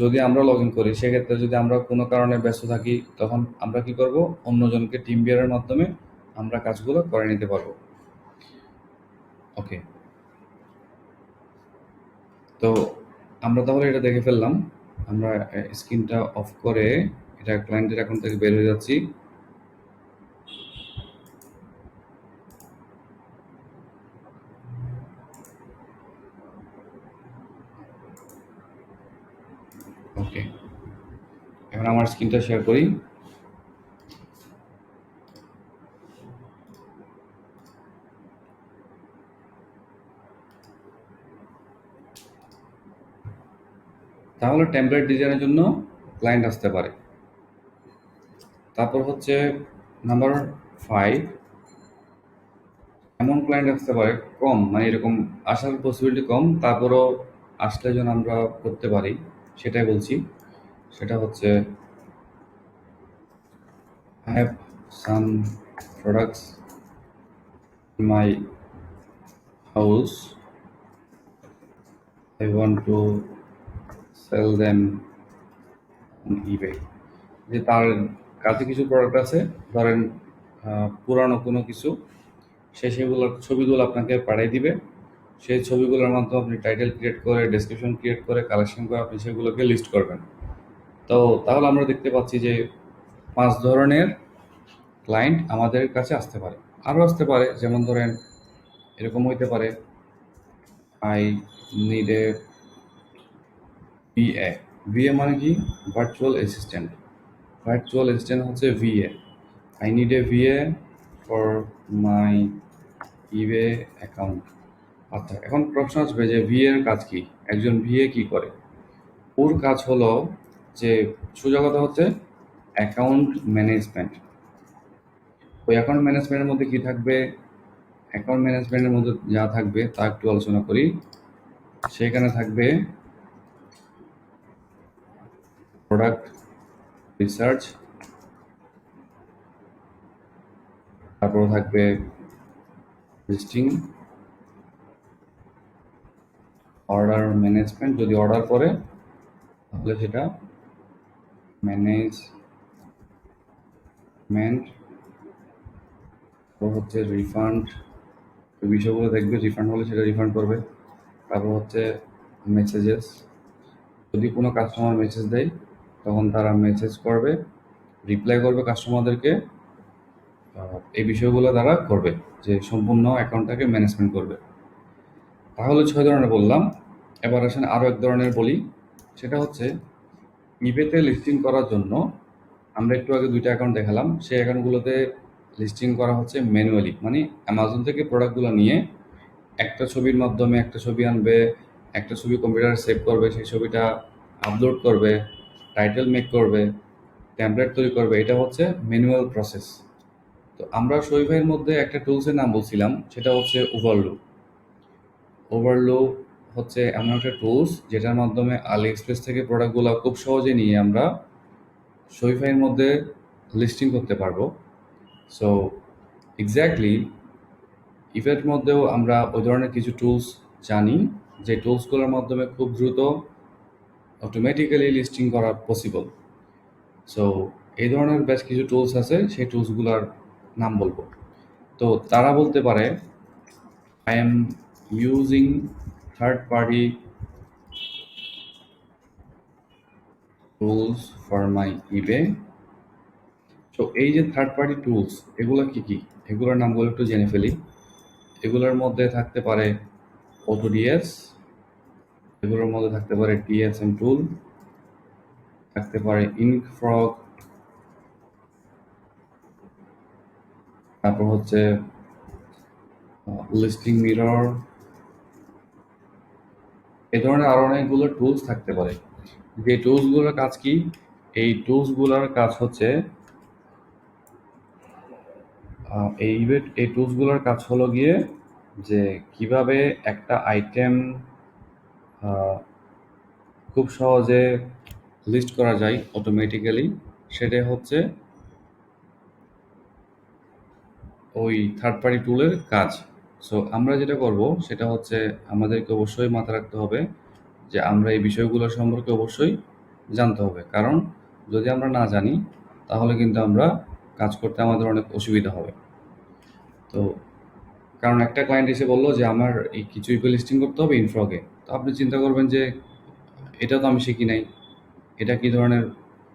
যদি আমরা লগ ইন করি, সেক্ষেত্রে যদি আমরা কোনো কারণে ব্যস্ত থাকি, তখন আমরা কি করব, অন্যজনকে টিম বিয়ারের মাধ্যমে আমরা কাজগুলো করে নিতে পারবো। ওকে, তো আমরা তাহলে এটা দেখে ফেললাম। আমরা স্ক্রিনটা অফ করে এটা ক্লায়েন্টের অ্যাকাউন্ট থেকে বের হয়ে যাচ্ছি। ওকে, এখন আমার স্ক্রিনটা শেয়ার করি। তাহলে টেমপ্লেট ডিজাইনের জন্য ক্লায়েন্ট আসতে পারে। তারপর হচ্ছে নাম্বার 5, এমন ক্লায়েন্ট আসতে পারে কম, মানে এরকম আসার পসিবিলিটি কম, তারপরও আসলে যেন আমরা করতে পারি সেটাই বলছি। সেটা হচ্ছে I have some products in my house. I want to sell them on eBay. যে তার কাছে কিছু প্রোডাক্ট আছে, ধরেন পুরানো কোনো কিছু, সে সেগুলোর ছবিগুলো আপনাকে পাঠিয়ে দিবে। সেই ছবিগুলোর মাধ্যমে আপনি টাইটেল ক্রিয়েট করে, ডেসক্রিপশন ক্রিয়েট করে, কালেকশন করে আপনি সেগুলোকে লিস্ট করবেন। তো তাহলে আমরা দেখতে পাচ্ছি যে 5 ধরনের ক্লায়েন্ট আমাদের কাছে আসতে পারে। আরও আসতে পারে, যেমন ধরেন এরকম হইতে পারে, I need a VA. VA মানে কি? Virtual assistant. ভার্চুয়াল অ্যাসিস্ট্যান্ট হচ্ছে VA. I need a VA for my eBay account. আচ্ছা, এখন প্রশ্ন আসবে যে ভিএ এর কাজ কি? একজন ভিএ কি করে? ওর কাজ হলো যে, সোজা কথা হচ্ছে অ্যাকাউন্ট ম্যানেজমেন্ট। ওই অ্যাকাউন্ট ম্যানেজমেন্টের মধ্যে কি থাকবে? অ্যাকাউন্ট ম্যানেজমেন্টের মধ্যে যা থাকবে তা একটু আলোচনা করি। সেখানে থাকবে প্রোডাক্ট রিসার্চ, তারপর থাকবে লিস্টিং, অর্ডার ম্যানেজমেন্ট, যদি অর্ডার করে তাহলে সেটা ম্যানেজমেন্ট, তারপর হচ্ছে রিফান্ড, ওই বিষয়গুলো দেখবে, রিফান্ড হলে সেটা রিফান্ড করবে। তারপর হচ্ছে মেসেজেস, যদি কোনো কাস্টমার মেসেজ দেয় তখন তারা মেসেজ করবে, রিপ্লাই করবে কাস্টমারদেরকে। এই বিষয়গুলো তারা করবে, যে সম্পূর্ণ অ্যাকাউন্টটাকে ম্যানেজমেন্ট করবে। তাহলে 6 ধরনের বললাম। এবার আসেন আরও এক ধরনের বলি, সেটা হচ্ছে ইবেতে লিস্টিং করার জন্য আমরা একটু আগে 2টা অ্যাকাউন্ট দেখালাম, সেই অ্যাকাউন্টগুলোতে লিস্টিং করা হচ্ছে ম্যানুয়ালি, মানে অ্যামাজন থেকে প্রোডাক্টগুলো নিয়ে একটা ছবির মাধ্যমে একটা ছবি আনবে, একটা ছবি কম্পিউটারে সেভ করবে, সেই ছবিটা আপলোড করবে, টাইটেল মেক করবে, টেমপ্লেট তৈরি করবে। এটা হচ্ছে ম্যানুয়াল প্রসেস। তো আমরা শৈভাইয়ের মধ্যে একটা টুলসের নাম বলছিলাম, সেটা হচ্ছে ওভারলো। ওভারলো হচ্ছে এমন একটা টুলস যেটার মাধ্যমে আলি এক্সপ্রেস থেকে প্রোডাক্টগুলো খুব সহজে নিয়ে আমরা শৈভাইয়ের মধ্যে লিস্টিং করতে পারবো। সো এক্স্যাক্টলি ইভের মধ্যেও আমরা ওই ধরনের কিছু টুলস জানি, যে টুলসগুলোর মাধ্যমে খুব দ্রুত অটোমেটিক্যালি লিস্টিং করা পসিবল। সো এই ধরনের বেশ কিছু টুলস আছে, সেই টুলসগুলোর নাম বলবো। তো তারা বলতে পারে, I am using third party tools for my eBay. তো এই যে থার্ড পার্টি টুলস, এগুলো কি কি? এগুলোর নামগুলো একটু জেনে ফেলি। এগুলোর মধ্যে থাকতে পারে অটোডিএস, এগুলোর মধ্যে থাকতে পারে টিএসএম টুল, থাকতে পারে ইনকফ্রগ, তারপর হচ্ছে লিস্টিং মিরর, এই ধরনের আরো অনেকগুলো টুলস থাকতে পারে। যে টুলসগুলোর কাজ কি? এই টুলসগুলোর কাজ হচ্ছে এই টুলসগুলোর কাজ হলো গিয়ে যে কিভাবে একটা আইটেম খুব সহজে লিস্ট করা যায় অটোমেটিক্যালি, সেটা হচ্ছে ওই থার্ড পার্টি টুলের কাজ। সো আমরা যেটা করব সেটা হচ্ছে, আমাদেরকে অবশ্যই মাথায় রাখতে হবে যে আমরা এই বিষয়গুলো সম্পর্কে অবশ্যই জানতে হবে, কারণ যদি আমরা না জানি তাহলে কিন্তু আমরা কাজ করতে আমাদের অনেক অসুবিধা হবে। তো কারণ একটা ক্লায়েন্ট এসে বললো যে আমার এই কিছু ইবে লিস্টিং করতে হবে ইনফ্রগে, তো আপনি চিন্তা করবেন যে এটা তো আমি শিখি নাই, এটা কি ধরনের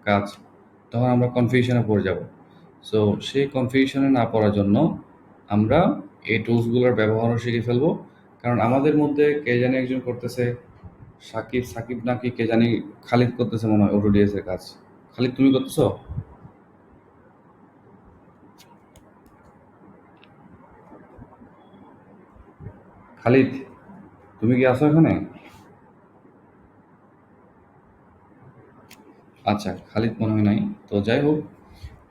কাজ? তখন আমরা কনফিউশনে পড়ে যাব। সো সেই কনফিউশনে না পড়ার জন্য আমরা এই টুলসগুলোর ব্যবহারও শিখে ফেলবো। কারণ আমাদের মধ্যে কে জানি একজন করতেছে, সাকিব নাকি কে জানি, খালিদ করতেছে মনে হয় ওটোডিএস এর কাজ। খালিদ, তুমি করতেছো? খালিদ, তুমি কি আছো এখানে? আচ্ছা, খালিদ মনে হয় নাই। তো যাই হোক,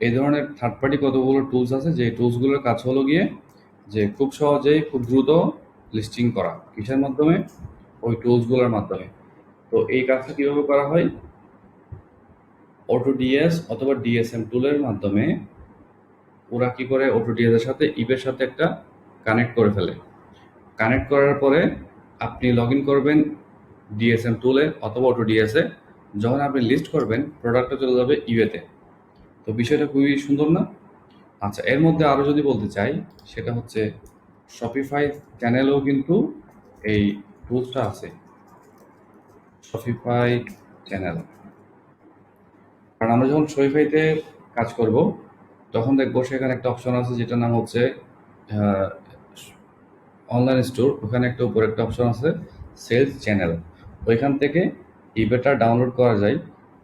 এই ধরনের থার্ড পার্টি কতগুলো টুলস আছে, যে টুলসগুলোর কাজ হলো গিয়ে যে খুব সহজেই খুব দ্রুত লিস্টিং করা। কিসের মাধ্যমে? ওই টুলসগুলোর মাধ্যমে। তো এই কাজটা কীভাবে করা হয়? অটোডিএস অথবা ডিএসএম টুলের মাধ্যমে ওরা কি করে অটোডিএস এর সাথে ইবের সাথে একটা কানেক্ট করে ফেলে। কানেক্ট করার পরে আপনি লগ ইন করবেন ডিএসএম টুলে অথবা অটোডিএস এ। যখন আপনি লিস্ট করবেন প্রোডাক্টটা চলে যাবে ইবেতে। তো বিষয়টা খুবই সুন্দর না? আচ্ছা, এর মধ্যে আরও যদি বলতে চাই সেটা হচ্ছে শপিফাই চ্যানেলেও কিন্তু এই টুলসটা আছে, শপিফাই চ্যানেল। কারণ আমরা যখন শপিফাইতে কাজ করব তখন দেখবো সেখানে একটা অপশন আছে যেটার নাম হচ্ছে অনলাইন স্টোর। ওখানে একটা উপরে একটা অপশন আছে সেলস চ্যানেল। ওইখান থেকে ইবেটা ডাউনলোড করা যায়,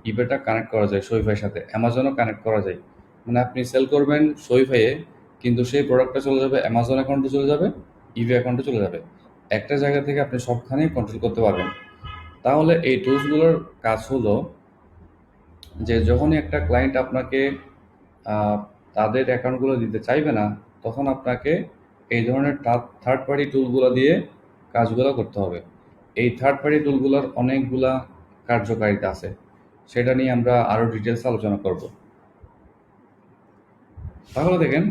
ইবেটা কানেক্ট করা যায় শপিফাইয়ের সাথে, অ্যামাজনও কানেক্ট করা যায়। মানে আপনি সেল করবেন শপিফাইয়ে, কিন্তু সেই প্রোডাক্টটা চলে যাবে অ্যামাজন অ্যাকাউন্টে, চলে যাবে ইবে অ্যাকাউন্টে, চলে যাবে। একটা জায়গা থেকে আপনি সবখানেই কন্ট্রোল করতে পারবেন। তাহলে এই টুলসগুলোর কাজ হলো যে যখনই একটা ক্লায়েন্ট আপনাকে তাদের অ্যাকাউন্টগুলো দিতে চাইবে না, তখন আপনাকে এই ধরনের থার্ড পার্টি টুলগুলো দিয়ে কাজগুলো করতে হবে। এই থার্ড পার্টি টুলগুলোর অনেকগুলা কার্যকারিতা আছে, সেটা নিয়ে আমরা আরও ডিটেলস আলোচনা করব। তাহলে দেখেন,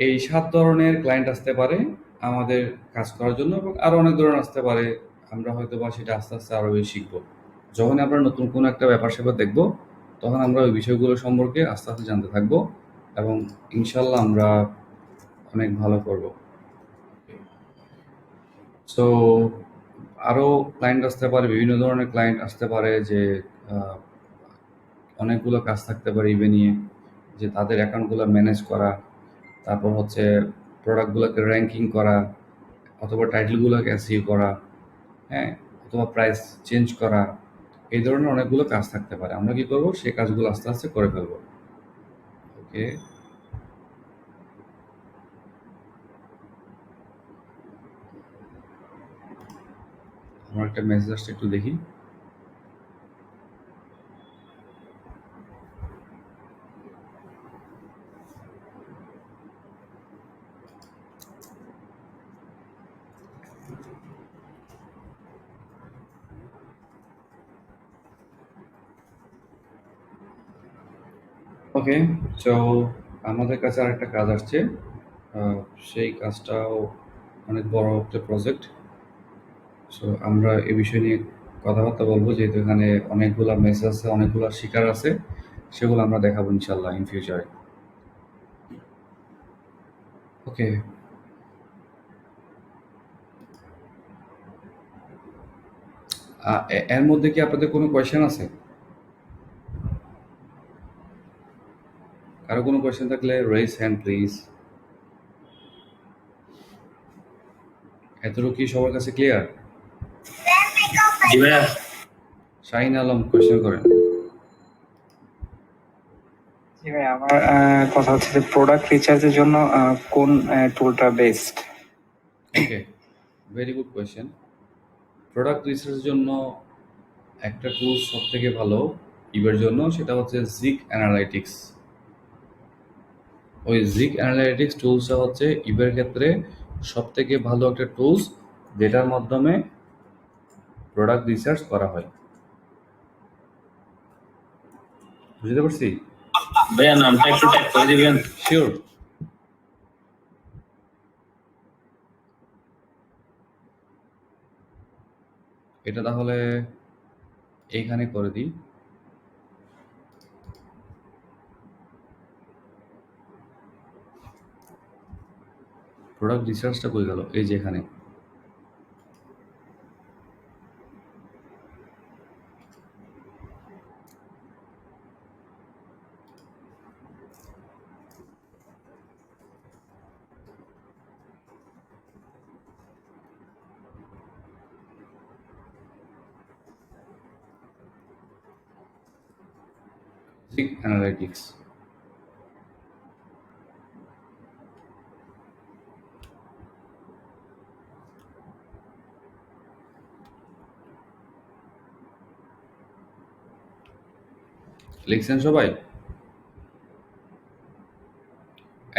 এই 7 ধরনের ক্লায়েন্ট আসতে পারে আমাদের কাজ করার জন্য, এবং আরও অনেক ধরনের আসতে পারে। আমরা হয়তো বা সেটা আস্তে আস্তে আরও বেশি শিখবো। যখন আমরা নতুন কোনো একটা ব্যাপার স্যাপার দেখব, তখন আমরা ওই বিষয়গুলো সম্পর্কে আস্তে আস্তে জানতে থাকবো, এবং ইনশাল্লাহ আমরা অনেক ভালো করব। সো আরও ক্লায়েন্ট আসতে পারে, বিভিন্ন ধরনের ক্লায়েন্ট আসতে পারে, যে অনেকগুলো কাজ থাকতে পারে ইবে নিয়ে, যে তাদের অ্যাকাউন্টগুলো ম্যানেজ করা, তারপর হচ্ছে প্রোডাক্টগুলোকে র্যাঙ্কিং করা, অথবা টাইটেলগুলোকে এসইও করা, হ্যাঁ, অথবা প্রাইস চেঞ্জ করা। এই ধরনের অনেকগুলো কাজ থাকতে পারে। আমরা কি করব, সেই কাজগুলো আস্তে আস্তে করে ফেলবো। ওকে, আমার একটা মেসেজ আসছে, একটু দেখি। ওকে, তো আমাদের কাছে আরেকটা কাজ আসছে। সেই কাজটাও অনেক বড় একটা প্রজেক্ট। সো আমরা এই বিষয় নিয়ে কথাবার্তা বলবো, যেহেতু এখানে অনেকগুলো মেসেজ আছে, অনেকগুলো শিকার আছে, সেগুলো আমরা দেখাবো ইনশাল্লাহ ইন ফিউচারে। ওকে, এর মধ্যে কি আপনাদের কোনো কোয়েশ্চেন আছে? কারো কোনো কোয়েশ্চেন থাকলে রেইজ হ্যান্ড প্লিজ। এতটুকু কি সবার কাছে ক্লিয়ার? জি ভাইয়া। শাহিন আলম কোয়েশ্চেন করেন। জি ভাই, আমার কথা হচ্ছে যে প্রোডাক্ট রিসার্চের জন্য কোন টুলটা বেস্ট? ওকে, ভেরি গুড কোয়েশ্চেন। প্রোডাক্ট রিসার্চের জন্য একটা টুল সব থেকে ভালো ইবের জন্য, সেটা হচ্ছে জিগ অ্যানালাইটিক্স। ওই জিগ অ্যানালাইটিক্স টুলসটা হচ্ছে ইবের ক্ষেত্রে সব থেকে ভালো একটা টুলস, যেটার মাধ্যমে প্রোডাক্ট রিসার্চ করা হয়। বুঝতে পারছি? ভাইয়া নামটা একটু ট্যাগ করে দিবেন। শিওর। এটা তাহলে এইখানে করে দিই। প্রোডাক্ট রিসার্চটা কই গেল? এই যে এখানে। জিগ অ্যানালাইটিক্স। লিখছেন সবাই?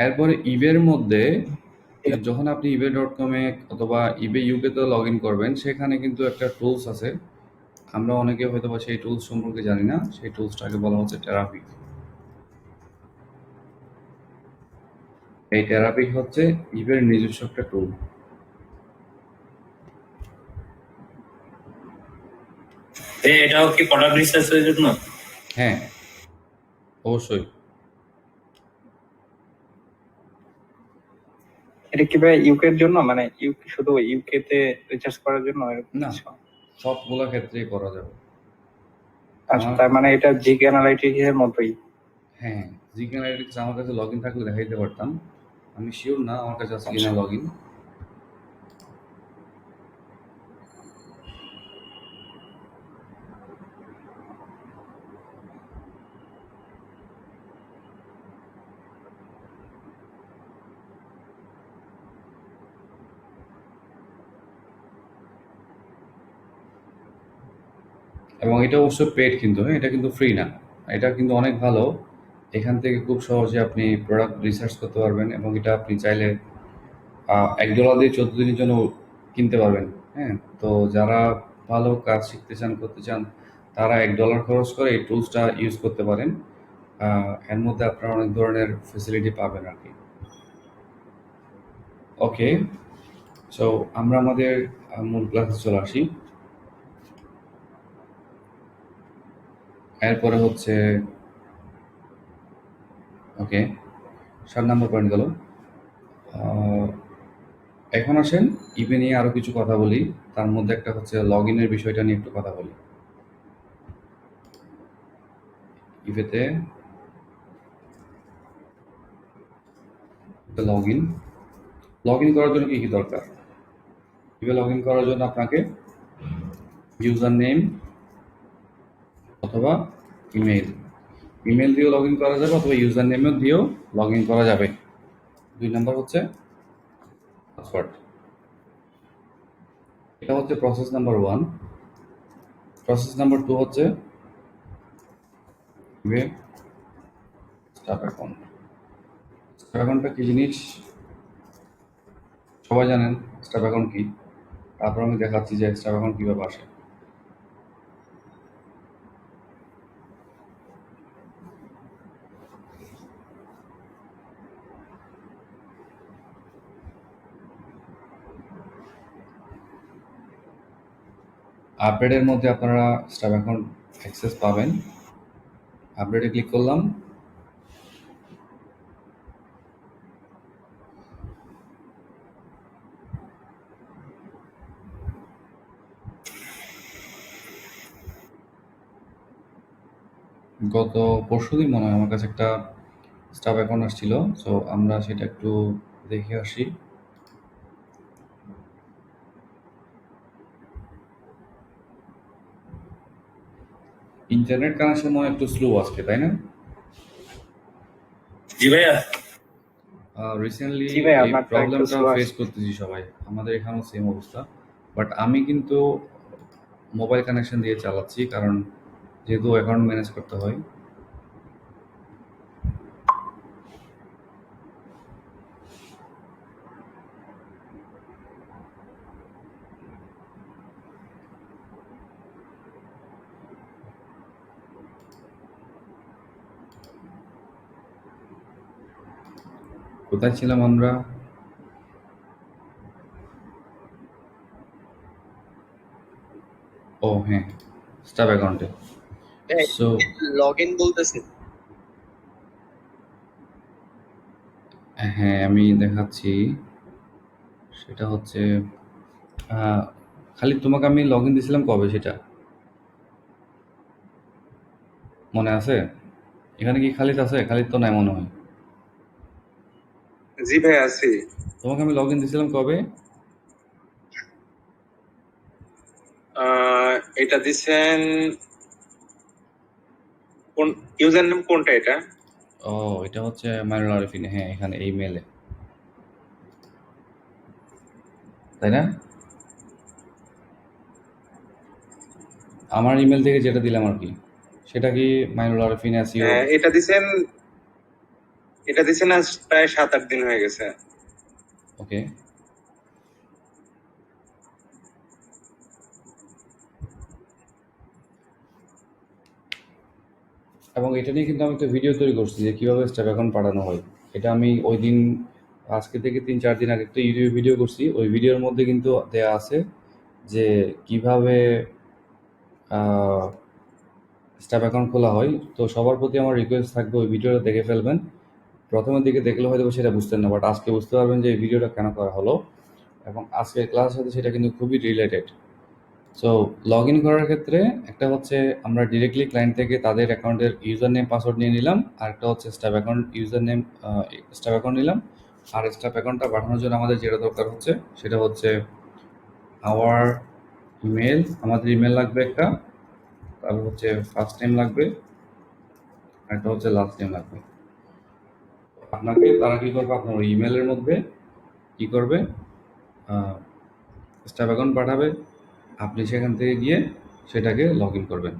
এরপরে ইবের মধ্যে যখন আপনি ebay.com-এ অথবা eBay UK-তে লগ ইন করবেন, সেখানে কিন্তু একটা টুলস আছে। আমরা অনেকে হয়তো বা সেই টুলস সম্পর্কে জানি না। সেই টুলসটাকে বলা হচ্ছে টেরাফিক। এই টেরাপিক হচ্ছে ইবের নিজস্ব একটা টুল। এটাও কি প্রোডাক্ট রিসার্চের জন্য? হ্যাঁ, অবশ্যই। এটা কি ভাই ইউকে এর জন্য, মানে ইউকে শুধু ইউকে তে রিচার্জ করার জন্য এরকম না, কিছু? সবগুলা ক্ষেত্রেই করা যাবে। আচ্ছা, আমার তার মানে এটা জিগ অ্যানালাইটিক্স এর মতোই। হ্যাঁ, জিকে অ্যানালিটিক্স আমার কাছে লগ ইন থাকলে দেখাইতে পারতাম। আমি শিওর না, আমার কাছে আছে কিনা আচ্ছা, লগ ইন। এবং এটা অবশ্য পেড কিন্তু, হ্যাঁ, এটা কিন্তু ফ্রি না। এটা কিন্তু অনেক ভালো। এখান থেকে খুব সহজে আপনি প্রোডাক্ট রিসার্চ করতে পারবেন এবং এটা আপনি চাইলে $1 দিয়ে 14 দিনের জন্য কিনতে পারবেন। হ্যাঁ, তো যারা ভালো কাজ শিখতে চান, করতে চান, তারা $1 খরচ করে এই টুলসটা ইউজ করতে পারেন। এর মধ্যে আপনারা অনেক ধরনের ফেসিলিটি পাবেন আর কি। ওকে, সো আমরা আমাদের মূল ক্লাসে চলে আসি। এরপরে হচ্ছে ওকে, 7 নম্বর পয়েন্ট গেল। এখন আসেন ইবে নিয়ে আরো কিছু কথা বলি। তার মধ্যে একটা হচ্ছে লগ ইনের বিষয়টা নিয়ে একটু কথা বলি। ইবেতে লগ ইন করার জন্য কি কি দরকার? ইবে লগ ইন করার জন্য আপনাকে ইউজার নেম অথবা ইমেল দিয়েও লগ ইন করা যাবে অথবা ইউজার নেমও দিয়েও লগ ইন করা যাবে। 2 নাম্বার হচ্ছে পাসওয়ার্ড। এটা হচ্ছে প্রসেস নাম্বার 1। প্রসেস নাম্বার 2 হচ্ছে ইবে স্টাফ অ্যাকাউন্ট। স্টাফ অ্যাকাউন্টটা কি জিনিস সবাই জানেন। স্টাফ অ্যাকাউন্ট কি? তারপর আমি দেখাচ্ছি যে স্টাফ অ্যাকাউন্ট কিভাবে আসে। আপডেটের মধ্যে আপনারা স্টাফ অ্যাকাউন্ট অ্যাক্সেস পাবেন। আপডেটে ক্লিক করলাম। গত পরশুদিন মনে হয় আমার কাছে একটা স্টাফ অ্যাকাউন্ট আসছিল। সো আমরা সেটা একটু দেখে আসি। ইন্টারনেট কানেকশন মনে হয় একটু স্লো আজকে, তাই না? জি ভাইয়া। রিসেন্টলি জি ভাই, এই আপনারটা একটু প্রবলেমটা স্লো ফেস আসছে। করতেছি সবাই। আমাদের এখানেও সেম অবস্থা। বাট আমি কিন্তু মোবাইল কানেকশন দিয়ে চালাচ্ছি, কারণ যেহেতু অ্যাকাউন্ট ম্যানেজ করতে হয়। কোথায় ছিলাম আমরা? ও হ্যাঁ, স্টাফ অ্যাকাউন্টে। সো লগ ইন বলতেছে। হ্যাঁ, আমি দেখাচ্ছি। সেটা হচ্ছে খালি তোমাকে আমি লগ ইন দিয়েছিলাম কবে সেটা মনে আছে? এখানে কি খালিদ আছে? খালিদ তো নাই মনে হয়। জি ভাই আছি। তোমাকে আমি লগ ইন দিয়েছিলাম কবে? এটা দিছেন কোন ইউজার নেম কোনটা এটা? ও, এটা হচ্ছে মাইনুল আরিফিন। হ্যাঁ, এখানে এই মেলে, তাই না? আমার ইমেল থেকে যেটা দিলাম আর কি, সেটা কি মাইনুল আরিফিন এসইও? এটা দিছেন আজ প্রায় 7-8 দিন হয়ে গেছে। ওকে, এবং এটা নিয়ে কিন্তু আমি একটা ভিডিও তৈরি করছি যে কিভাবে স্টাফ অ্যাকাউন্ট পাঠানো হয়। এটা আমি ওই দিন আজকে থেকে 3-4 দিন আগে একটা ইউটিউব ভিডিও করছি, ওই ভিডিওর মধ্যে কিন্তু দেয়া আছে যে কিভাবে স্ট্যাপ অ্যাকাউন্ট খোলা হয়। তো সবার প্রতি আমার রিকোয়েস্ট থাকবে ওই ভিডিওটা দেখে ফেলবেন। প্রথমের দিকে দেখলে হয়তো সেটা বুঝতেন না, বাট আজকে বুঝতে পারবেন যে এই ভিডিওটা কেন করা হলো, এবং আজকের ক্লাসের সাথে সেটা কিন্তু খুবই রিলেটেড। সো লগ ইন করার ক্ষেত্রে একটা হচ্ছে আমরা ডিরেক্টলি ক্লায়েন্ট থেকে তাদের অ্যাকাউন্টের ইউজার নেম পাসওয়ার্ড নিয়ে নিলাম, আর একটা হচ্ছে step account user name step account নিলাম। আর স্ট্যাপ অ্যাকাউন্টটা পাঠানোর জন্য আমাদের যেটা দরকার হচ্ছে সেটা হচ্ছে আওয়ার ইমেল, আমাদের ইমেল লাগবে একটা, তারপর হচ্ছে ফার্স্ট নেম লাগবে, আর একটা হচ্ছে লাস্ট নেম লাগবে। আপনাকে তারা কি করবে, আপনার ওই ইমেলের মধ্যে কি করবে, স্ট্যাপ অ্যাকাউন্ট পাঠাবে, আপনি সেখান থেকে গিয়ে সেটাকে লগ ইন করবেন।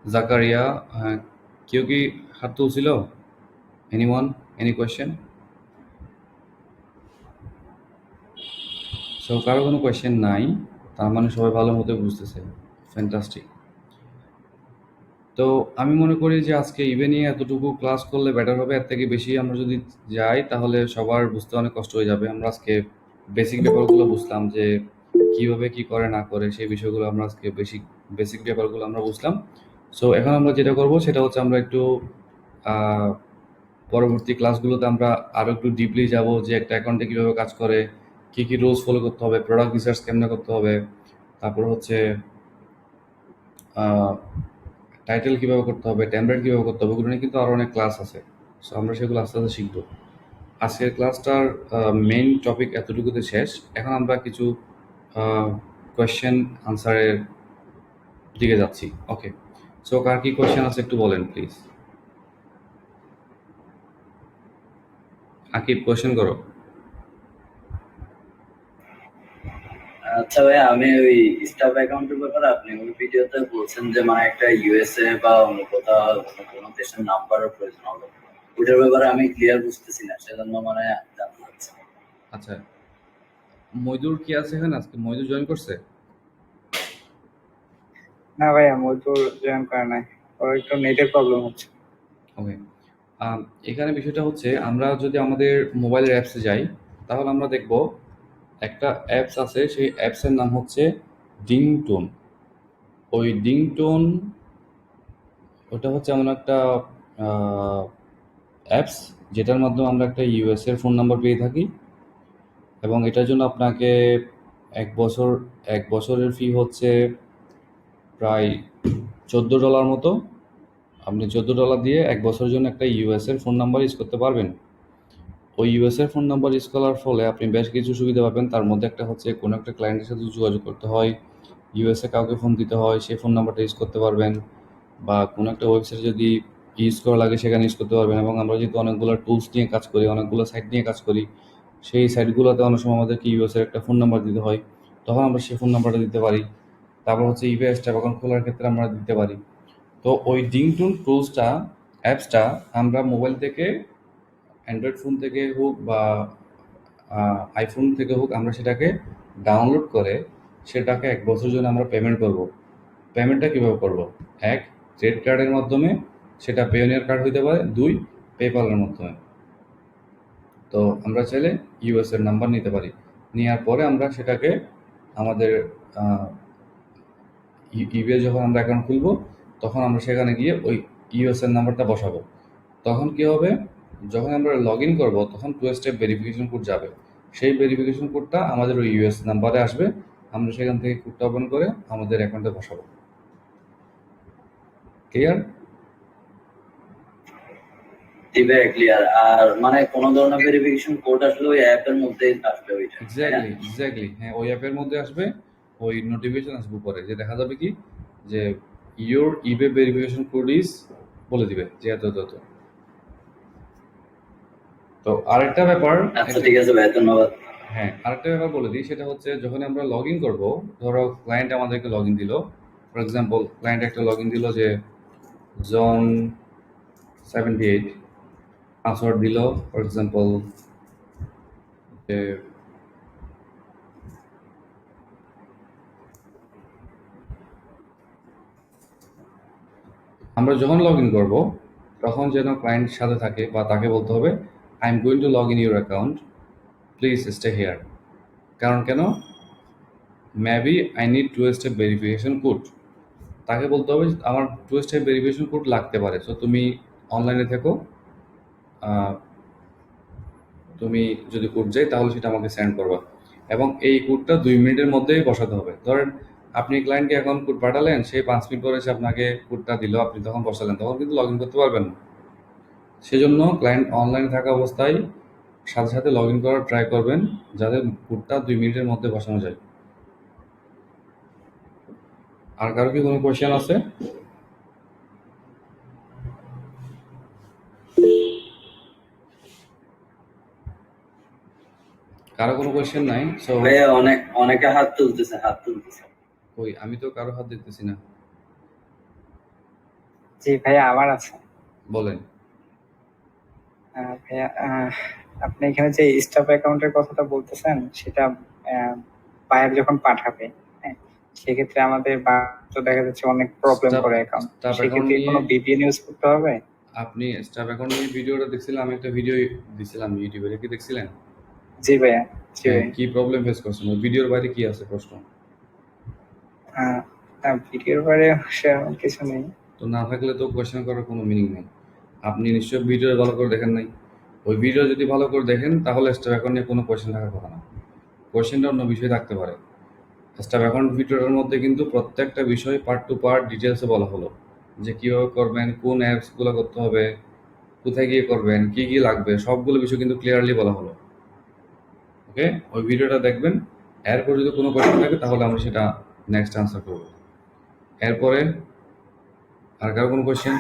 জাকারিয়া, হ্যাঁ, কেউ কি হাত তুলছিল? Anyone, any question? সো কারো কোনো কোয়েশ্চেন নাই, তার মানে সবাই ভালো মতো বুঝতেছে। ফ্যান্টাস্টিক। তো আমি মনে করি যে আজকে ইভে নিয়ে এতটুকু ক্লাস করলে বেটার হবে। এর থেকে বেশি আমরা যদি যাই তাহলে সবার বুঝতে অনেক কষ্ট হয়ে যাবে। আমরা আজকে বেসিক ব্যাপারগুলো বুঝলাম যে কিভাবে কি করে না করে, সেই বিষয়গুলো আমরা আজকে বেসিক ব্যাপারগুলো আমরা বুঝলাম। সো এখন আমরা যেটা করব সেটা হচ্ছে আমরা একটু পরবর্তী ক্লাসগুলোতে আমরা আরও একটু ডিপলি যাব যে একটা অ্যাকাউন্টে কীভাবে কাজ করে, কী কী রুলস ফলো করতে হবে, প্রোডাক্ট রিসার্চ কেমনে করতে হবে, তারপর হচ্ছে টাইটেল কীভাবে করতে হবে, টেমপ্লেট কীভাবে করতে হবে, ওগুলো নিয়ে কিন্তু আরও অনেক ক্লাস আছে। সো আমরা সেগুলো আস্তে আস্তে শিখব। আজকের ক্লাসটার মেইন টপিক এতটুকুতে শেষ। এখন আমরা কিছু কোয়েশ্চেন আনসারের দিকে যাচ্ছি। ওকে, সো কার কি কোয়েশ্চেন আছে একটু বলেন প্লিজ। আকিব, কোয়েশ্চেন করো। আচ্ছা ভাই, আমি ওই স্টাফ অ্যাকাউন্টের ব্যাপারে আপনি ওই ভিডিওতে বলছেন যে মানে একটা ইউএসএ বা অন্য কোথাও অন্য কোনো দেশের নাম্বারের প্রয়োজন হবে, ওটার ব্যাপারে আমি ক্লিয়ার বুঝতেছি না, সেজন্য মানে জানতে চাচ্ছি। আচ্ছা, মইদুর কি আছে এখানে? আজকে মইদুর জয়েন করছে? না ভাইয়া, মজুর জয়েন করে নাই, ওর একটু নেটের প্রবলেম হচ্ছে। ওকে, এখানে বিষয়টা হচ্ছে আমরা যদি আমাদের মোবাইলের অ্যাপসে যাই তাহলে আমরা দেখব একটা অ্যাপস আছে, সেই অ্যাপসের নাম হচ্ছে ডিংটোন। ওই ডিংটোন, ওটা হচ্ছে এমন একটা অ্যাপস যেটার মাধ্যমে আমরা একটা ইউএসের ফোন নাম্বার পেয়ে থাকি, এবং এটার জন্য আপনাকে এক বছরের ফি হচ্ছে প্রায় $14 মতো। আপনি $14 দিয়ে 1 বছরের জন্য একটা ইউএসের ফোন নাম্বার ইউজ করতে পারবেন। ওই ইউএসের ফোন নাম্বার ইউজ করার ফলে আপনি বেশ কিছু সুবিধা পাবেন। তার মধ্যে একটা হচ্ছে কোনো একটা ক্লায়েন্টের সাথে যোগাযোগ করতে হয়, ইউএসএ কাউকে ফোন দিতে হয়, সেই ফোন নাম্বারটা ইউজ করতে পারবেন, বা কোনো একটা ওয়েবসাইট যদি ইউজ করা লাগে সেখানে ইউজ করতে পারবেন। এবং আমরা যেহেতু অনেকগুলো টুলস নিয়ে কাজ করি, অনেকগুলো সাইট নিয়ে কাজ করি, সেই সাইটগুলোতে অনেক সময় আমাদেরকে ইউএসএর একটা ফোন নাম্বার দিতে হয়, তখন আমরা সেই ফোন নাম্বারটা দিতে পারি। তারপর হচ্ছে ইবে স্ট্যাপ অ্যাকাউন্ট খোলার ক্ষেত্রে আমরা দিতে পারি। তো ওই ডিংটুন টুলসটা, অ্যাপসটা আমরা মোবাইল থেকে, অ্যান্ড্রয়েড ফোন থেকে হোক বা আইফোন থেকে হোক, আমরা সেটাকে ডাউনলোড করে সেটাকে 1 বছরের জন্য আমরা পেমেন্ট করব। পেমেন্টটা কীভাবে করব? 1, ক্রেডিট কার্ডের মাধ্যমে, সেটা পেওনিয়ার কার্ড হইতে পারে। 2, পেপ্যালের মাধ্যমে। তো আমরা চাইলে ইউএসের নাম্বার নিতে পারি, নেওয়ার পরে আমরা সেটাকে আমাদের ইবে যখন আমরা অ্যাকাউন্ট খুলব তখন আমরা সেখানে গিয়ে ওই ইউএসএর নাম্বারটা বসাবো। তখন কি হবে, যখন আমরা লগ ইন করবো তখন 2 স্টেপ ভেরিফিকেশন কোড যাবে, সেই ভেরিফিকেশন কোডটা আমাদের ওই ইউএস নাম্বারে আসবে, আমরা সেখান থেকে কোডটা ওপেন করে আমাদের অ্যাকাউন্টে বসাবো। ক্লিয়ার? জি ভাই, ক্লিয়ার। আর মানে কোন ধরনের ভেরিফিকেশন কোড আসলে ওই অ্যাপের মধ্যে আসবে ওইটা? এক্স্যাক্টলি, হ্যাঁ, ওই অ্যাপের মধ্যে আসবে, ওই নোটিফিকেশন আসবে উপরে, যে দেখা যাবে কি যে your eBay verification code is, বলে দিবে যে এত এত এত। তো আরেকটা ব্যাপার, আচ্ছা ঠিক আছে ভাই, ধন্যবাদ। হ্যাঁ, আরেকটা ব্যাপার বলে দিই, সেটা হচ্ছে যখন আমরা লগ ইন করবো, ধরো ক্লায়েন্ট আমাদেরকে লগ ইন দিল, ফর এক্সাম্পল ক্লায়েন্ট একটা লগ ইন দিল যে জন 78, পাসওয়ার্ড দিল ফর এক্সাম্পল যে আমরা যখন লগ ইন করবো তখন যেন ক্লায়েন্টের সাথে থাকে, বা তাকে বলতে হবে I am going to log in your account, please stay here. কারণ কেন? Maybe I need to step verification code. তাকে বলতে হবে আমার টু স্টেপ ভেরিফিকেশন কোড লাগতে পারে, সো তুমি অনলাইনে থেকো, তুমি যদি কোড চাই তাহলে সেটা আমাকে সেন্ড করবা, এবং এই কোডটা 2 মিনিটের মধ্যেই বসাতে হবে। ধরেন আপনি ক্লায়েন্টকে এখন কোড পাঠালেন, সে 5 মিনিট পরে সে আপনাকে কোডটা দিল, আপনি তখন বসালেন, তখন কিন্তু লগ ইন করতে পারবেন না। সেজন্য ক্লায়েন্ট অনলাইনে থাকা অবস্থায় সাথে সাথে লগ ইন করার ট্রাই করবেন, যাতে কোডটা 2 মিনিটের মধ্যে বসানো যায়। আর কারো কি কোনো কোয়েশ্চেন আছে? কারো কোনো কোয়েশ্চেন নাই? সো ভাইয়া অনেকে হাত তুলতেছে। ওই আমি তো কারো হাত দেখতেছি না। জি ভাইয়া, আমার আছে। বলেন। ভাইয়া, আপনি এখানে যে স্টাফ অ্যাকাউন্টের কথাটা বলতেছেন, সেটা বায়ার যখন পাঠাবে, হ্যাঁ, সেক্ষেত্রে আমাদের তো দেখা যাচ্ছে অনেক প্রবলেম করে অ্যাকাউন্ট, স্টাফ অ্যাকাউন্ট সেক্ষেত্রে নিয়ে কোনো ভিপিএন ইউজ করতে হবে? আপনি স্টাফ অ্যাকাউন্ট নিয়ে ভিডিওটা দেখছিলাম, আমি একটা ভিডিও দিছিলাম ইউটিউবে, কি দেখছিলেন? জি ভাইয়া, জি হ্যাঁ, ভাইয়া। কি প্রবলেম ফেস করছেন? ওই ভিডিওর বাইরে কি আছে প্রশ্ন? ভিডিওর বাইরে সেরকম কিছু নেই। তো না থাকলে তো কোয়েশ্চেন করার কোনো মিনিং নেই। আপনি নিশ্চয়ই ভিডিও ভালো করে দেখেন নাই। ওই ভিডিও যদি ভালো করে দেখেন তাহলে স্টাফ অ্যাকাউন্ট নিয়ে কোনো কোয়েশ্চেন থাকার কথা না। কোয়েশ্চেনটা অন্য বিষয় থাকতে পারে। স্টাফ অ্যাকাউন্ট ভিডিওটার মধ্যে কিন্তু প্রত্যেকটা বিষয় পার্ট টু পার্ট ডিটেলসে বলা হলো, যে কীভাবে করবেন, কোন অ্যাপসগুলো করতে হবে, কোথায় গিয়ে করবেন, কী কী লাগবে, সবগুলো বিষয় কিন্তু ক্লিয়ারলি বলা হলো। ওকে, ওই ভিডিওটা দেখবেন। এরপর যদি কোনো কোয়েশ্চেন থাকে তাহলে আমরা সেটা নেক্সট আনসার করব। এরপরে আর কারো কোনো কোয়েশ্চেন?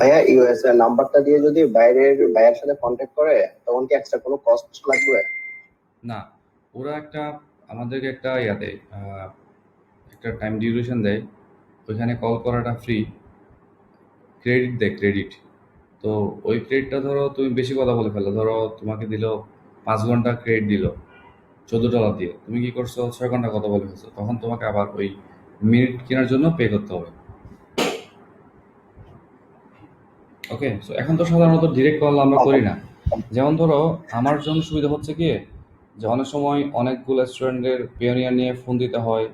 ভাইয়া, ইউএস এর নাম্বারটা দিয়ে যদি বাইরের সাথে কন্ট্যাক্ট করে তখন কি এক্সট্রা কোনো কস্ট লাগবে? না, ওরা আমাদেরকে একটা দেয়, একটা টাইম ডিউরেশন দেয়, ওইখানে কল করাটা ফ্রি, ক্রেডিট দেয়, ক্রেডিট। তো ওই ক্রেডিটটা ধরো তুমি বেশি কথা বলে ফেলো, ধরো তোমাকে দিল 5 ঘন্টা ক্রেডিট দিল $14 দিয়ে, তুমি কি করছো 6 ঘন্টা কথা বলে ফেলছো, তখন তোমাকে আবার ওই মিনিট কেনার জন্য পে করতে হবে। ওকে, সো এখন তো সাধারণত ডিরেক্ট কল আমরা করি না। যেমন ধরো আমার জন্য সুবিধা হচ্ছে কি, যে অনেক সময় অনেকগুলো স্টুডেন্টের পিওনিয়ার নিয়ে ফোন দিতে হয়,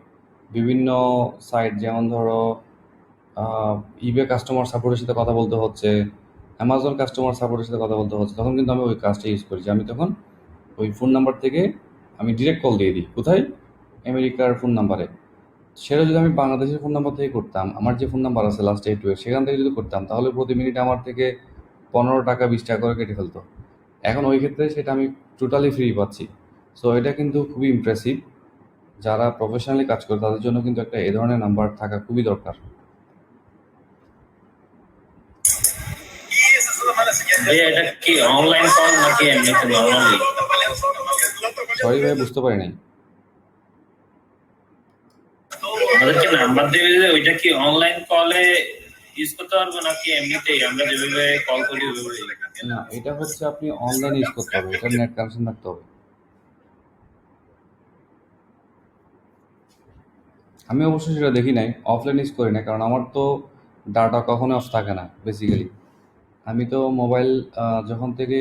বিভিন্ন সাইট, যেমন ধরো ইবে কাস্টমার সাপোর্টের সাথে কথা বলতে হচ্ছে, অ্যামাজন কাস্টমার সাপোর্টের সাথে কথা বলতে হচ্ছে, তখন কিন্তু আমি ওই কাজটা ইউজ করি, যে আমি তখন ওই ফোন নাম্বার থেকে আমি ডিরেক্ট কল দিয়ে দিই। কোথায়? আমেরিকার ফোন নাম্বারে। সেটা যদি আমি বাংলাদেশের ফোন নাম্বার থেকে করতাম, আমার যে ফোন নাম্বার আছে লাস্ট 8 সেখান থেকে যদি করতাম, তাহলে প্রতি মিনিটে আমার থেকে 15 টাকা 20 টাকা করে কেটে ফেলতো। এখন ওই ক্ষেত্রে সেটা আমি টোটালি ফ্রি পাচ্ছি। সো এটা কিন্তু খুবই ইমপ্রেসিভ। যারা প্রফেশনালি কাজ করে তাদের জন্য কিন্তু একটা এ ধরনের নাম্বার থাকা খুবই দরকার। এটা কি অনলাইন কল নাকি এমনিতে নরমালি? সরি ভাই, বুঝতে পারি নাই। আমাদেরকে নাম্বার দেবে যে ওইটা কি অনলাইন কলে ইউজ করতে পারবো নাকি এমনিতেই আমরা যেভাবে কল করি ওইভাবে? না, এটা হচ্ছে আপনি অনলাইন ইউজ করতে হবে, এটা নেট কানেকশন থাকতে হবে। আমি অবশ্যই সেটা দেখি নাই, অফলাইন ইউজ করি না, কারণ আমার তো ডাটা কখনো অফ থাকে না বেসিক্যালি। আমি তো মোবাইল যখন থেকে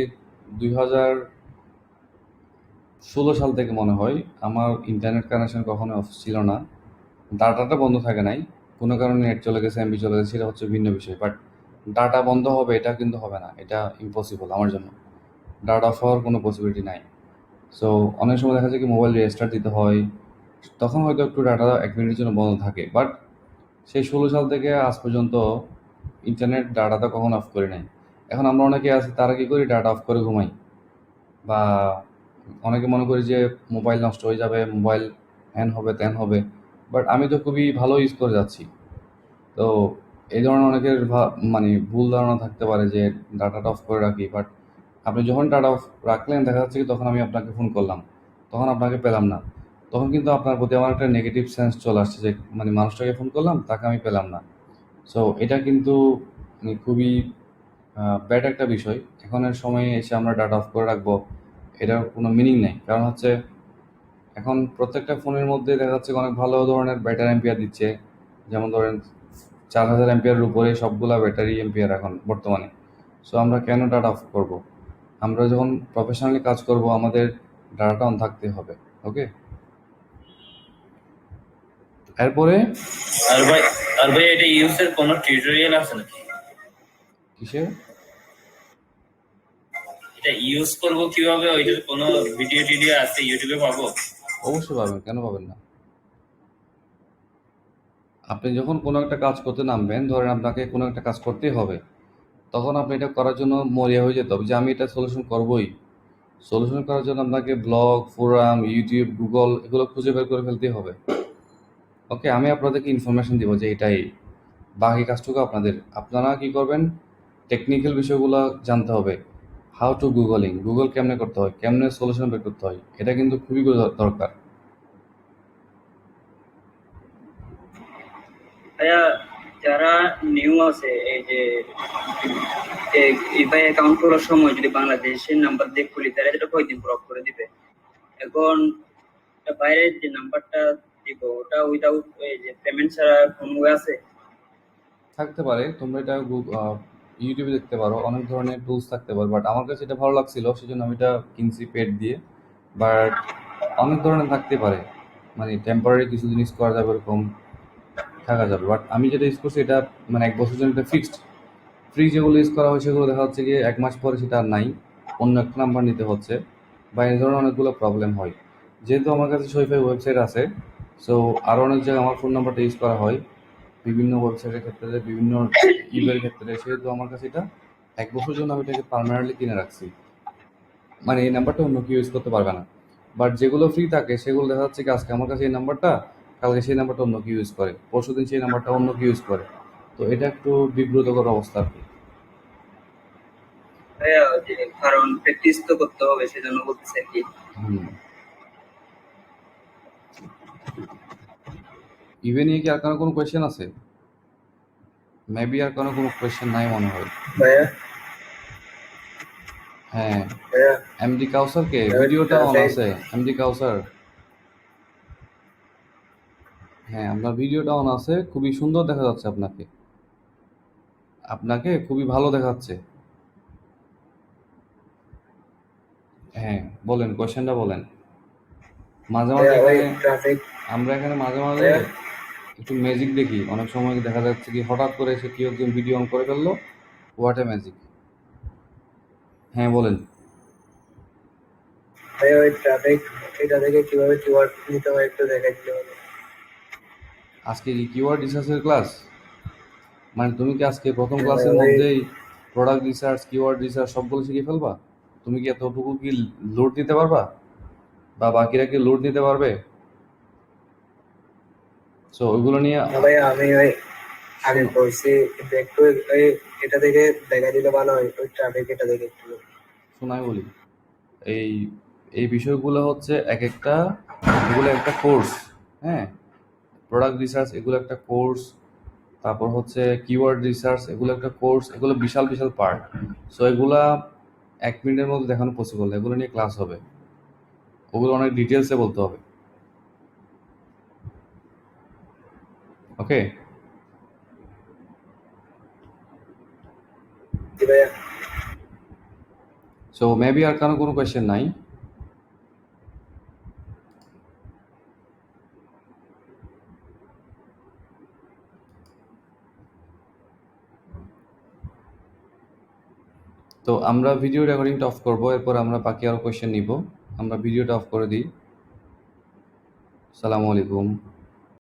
2016 সাল থেকে মনে হয় আমার ইন্টারনেট কানেকশন কখনো অফ ছিল না। ডাটাটা বন্ধ থাকে নাই, কোনো কারণে নেট চলে গেছে, এমবি চলে গেছে, সেটা হচ্ছে ভিন্ন বিষয়, বাট ডাটা বন্ধ হবে এটা কিন্তু হবে না, এটা ইম্পসিবল আমার জন্য। ডাটা অফ হওয়ার কোনো পসিবিলিটি নাই। সো অনেক সময় দেখা যায় কি মোবাইল রেস্টার্ট দিতে হয়, তখন হয়তো একটু ডাটা 1 মিনিটের জন্য বন্ধ থাকে, বাট সেই 16 সাল থেকে আজ পর্যন্ত ইন্টারনেট ডাটাটা কখনো অফ করি নাই। এখন আমরা অনেকে আছি তারা কী করি, ডাটা অফ করে ঘুমাই, বা অনেকে মনে করি যে মোবাইল নষ্ট হয়ে যাবে, মোবাইল হ্যান হবে ত্যান হবে, বাট আমি তো খুবই ভালো ইউজ করে যাচ্ছি। তো এই ধরনের অনেকের মানে ভুল ধারণা থাকতে পারে যে ডাটাটা অফ করে রাখি, বাট আপনি যখন ডাটা অফ রাখলেন দেখা যাচ্ছে কি তখন আমি আপনাকে ফোন করলাম, তখন আপনাকে পেলাম না, তখন কিন্তু আপনার প্রতি আমার একটা নেগেটিভ সেন্স চলে আসছে, যে মানে মানুষটাকে ফোন করলাম তাকে আমি পেলাম না। সো এটা কিন্তু মানে খুবই ব্যাড একটা বিষয়। এখনের সময়ে এসে আমরা ডাটা অফ করে রাখবো, এটার কোনো মিনিং নেই। কারণ হচ্ছে এখন প্রত্যেকটা ফোনের মধ্যে দেখা যাচ্ছে অনেক ভালো ধরনের ব্যাটারি এম্পিয়ার দিচ্ছে, যেমন ধরেন 4000 এম্পিয়ারের উপরে সবগুলা ব্যাটারি এম্পিয়ার এখন বর্তমানে। সো আমরা কেন ডাটা অফ করবো? আমরা যখন প্রফেশনালি কাজ করব আমাদের ডাটাটা অন থাকতে হবে। ওকে, এরপরে আর ভাই এটা ইউজের কোনো টিউটোরিয়াল আছে নাকি? কিসের? এটা ইউজ করব কিভাবে, ওইটার কোনো ভিডিও আছে ইউটিউবে পাবো? অবশ্যই পাবেন, কেন পাবেন না। আপনি যখন কোনো একটা কাজ করতে নামবেন, ধরেন আপনাকে কোনো একটা কাজ করতেই হবে, তখন আপনি এটা করার জন্য মরিয়া হয়ে যেতে হবে যে আমি এটা সলিউশন করবই। সলিউশন করার জন্য আপনাকে ব্লগ, ফোরাম, ইউটিউব, গুগল এগুলো খুঁজে বের করে ফেলতেই হবে। ওকে, আমি আপনাদেরকে ইনফরমেশন দিব যে এটাই, বাকি কাজটুকু আপনাদের। আপনারা কি করবেন, টেকনিক্যাল বিষয়গুলো জানতে হবে। হাউ টু গুগলিং, গুগল কেমনে করতে হয়, কেমনে সলিউশন বের করতে হয়, এটা কিন্তু খুবই দরকার। ভাইয়া যারা নিউ আছে, এই যে ইউপিআই অ্যাকাউন্ট খোলার সময় যদি বাংলাদেশের নাম্বার দিয়ে খুলি তাহলে এটা কয়দিন ব্লক করে দিবে? এখন বাইরের যে নাম্বারটা দিব ওটা উইদাউট এই যে পেমেন্ট ছাড়া কোনো ওয়ে আছে? থাকতে পারে, তোমরা এটা ইউটিউবে দেখতে পারো, অনেক ধরনের টুলস থাকতে পারে, বাট আমার কাছে এটা ভালো লাগছিল সেজন্য আমি এটা কিনছি পেড দিয়ে। বাট অনেক ধরনের থাকতে পারে, মানে টেম্পোরারি কিছু জিনিস করা যাবে, এরকম থাকা যাবে। বাট আমি যেটা ইউজ করছি এটা মানে 1 বছরের জন্য এটা ফিক্সড। ফ্রি যেগুলো ইউজ করা হয় সেগুলো দেখা যাচ্ছে গিয়ে 1 মাস পরে সেটা আর নাই, অন্য একটা নাম্বার নিতে হচ্ছে, বা এই ধরনের অনেকগুলো প্রবলেম হয়। যেহেতু আমার কাছে শোফাই ওয়েবসাইট আছে, সো আরও অনেক জায়গায় আমার ফোন নাম্বারটা ইউজ করা হয় বিভিন্ন ওয়েবসাইটের ক্ষেত্রে, বিভিন্ন ইমেলের ক্ষেত্রে, সেহেতু আমার কাছে এটা 1 বছরের জন্য আমি এটাকে পার্মানেন্টলি কিনে রাখছি, মানে এই নাম্বারটা অন্য কেউ ইউজ করতে পারবে না। বাট যেগুলো ফ্রি থাকে সেগুলো দেখা যাচ্ছে কি আজকে আমার কাছে এই নাম্বারটা, কালকে সেই নাম্বারটা অন্য কেউ ইউজ করে, পরশুদিন সেই নাম্বারটা অন্য কেউ ইউজ করে। তো এটা একটু বিব্রতকর অবস্থা আর কি। ভাইয়া যে কারণ প্র্যাকটিস তো করতে হবে সেজন্য বলতেছি আর কি। ইভে নিয়ে কি আর কোনো কোয়েশ্চেন আছে? মেবি আর কোনো কোয়েশ্চেন নাই মনে হয়। ভাইয়া হ্যাঁ, ভাইয়া এমডি কাউসার কে ভিডিওটা অন আছে? এমডি কাউসার, হ্যাঁ আপনার ভিডিওটা অন আছে, খুবই সুন্দর দেখা যাচ্ছে আপনাকে, আপনাকে খুবই ভালো দেখাচ্ছে। হ্যাঁ বলেন, কোয়েশ্চেনটা বলেন। মাঝে মাঝে আমরা এখানে মাঝে মাঝে একটু ম্যাজিক দেখি, অনেক সময় দেখা যাচ্ছে কি হঠাৎ করে এসে কেউ একজন ভিডিও অন করে ফেললো, হোয়াট এ ম্যাজিক। হ্যাঁ বলেন। ভাইয়া ওই ট্রাফিক এটা থেকে কিভাবে কিওয়ার্ড নিতে হয় একটু দেখাই দিলে হবে। আজকে কি কিওয়ার্ড রিসার্চের ক্লাস? মানে তুমি কি আজকে প্রথম ক্লাসের মধ্যেই প্রোডাক্ট রিসার্চ, কিওয়ার্ড রিসার্চ সবগুলো শিখে ফেলবা? তুমি কি এতটুকু কি লোড দিতে পারবা, বা বাকিরা কি লোড দিতে পারবে? সো ওইগুলো নিয়ে ভাইয়া আমি ওই আগে করছি কিন্তু একটু এটা থেকে দেখা দিলে ভালো হয়, ওই ট্রাফিক এটা থেকে একটু। শোনাই বলি, এই এই বিষয়গুলো হচ্ছে এগুলো একটা কোর্স। হ্যাঁ, প্রোডাক্ট রিসার্চ এগুলো একটা কোর্স, তারপর হচ্ছে কিওয়ার্ড রিসার্চ এগুলো একটা কোর্স, এগুলো বিশাল বিশাল পার্ট। সো এগুলা 1 মিনিটের মধ্যে দেখানো পসিবল, এগুলো নিয়ে ক্লাস হবে, ওগুলো অনেক ডিটেলসে বলতে হবে। ওকে, ভাইয়া সো মেবি আর কোনো কোয়েশ্চেন নাই। তো আমরা ভিডিও রেকর্ডিংটা অফ করবো, এরপর আমরা বাকি আরও কোয়েশ্চেন নিব। আমরা ভিডিওটা অফ করে দিই। আসসালামু আলাইকুম।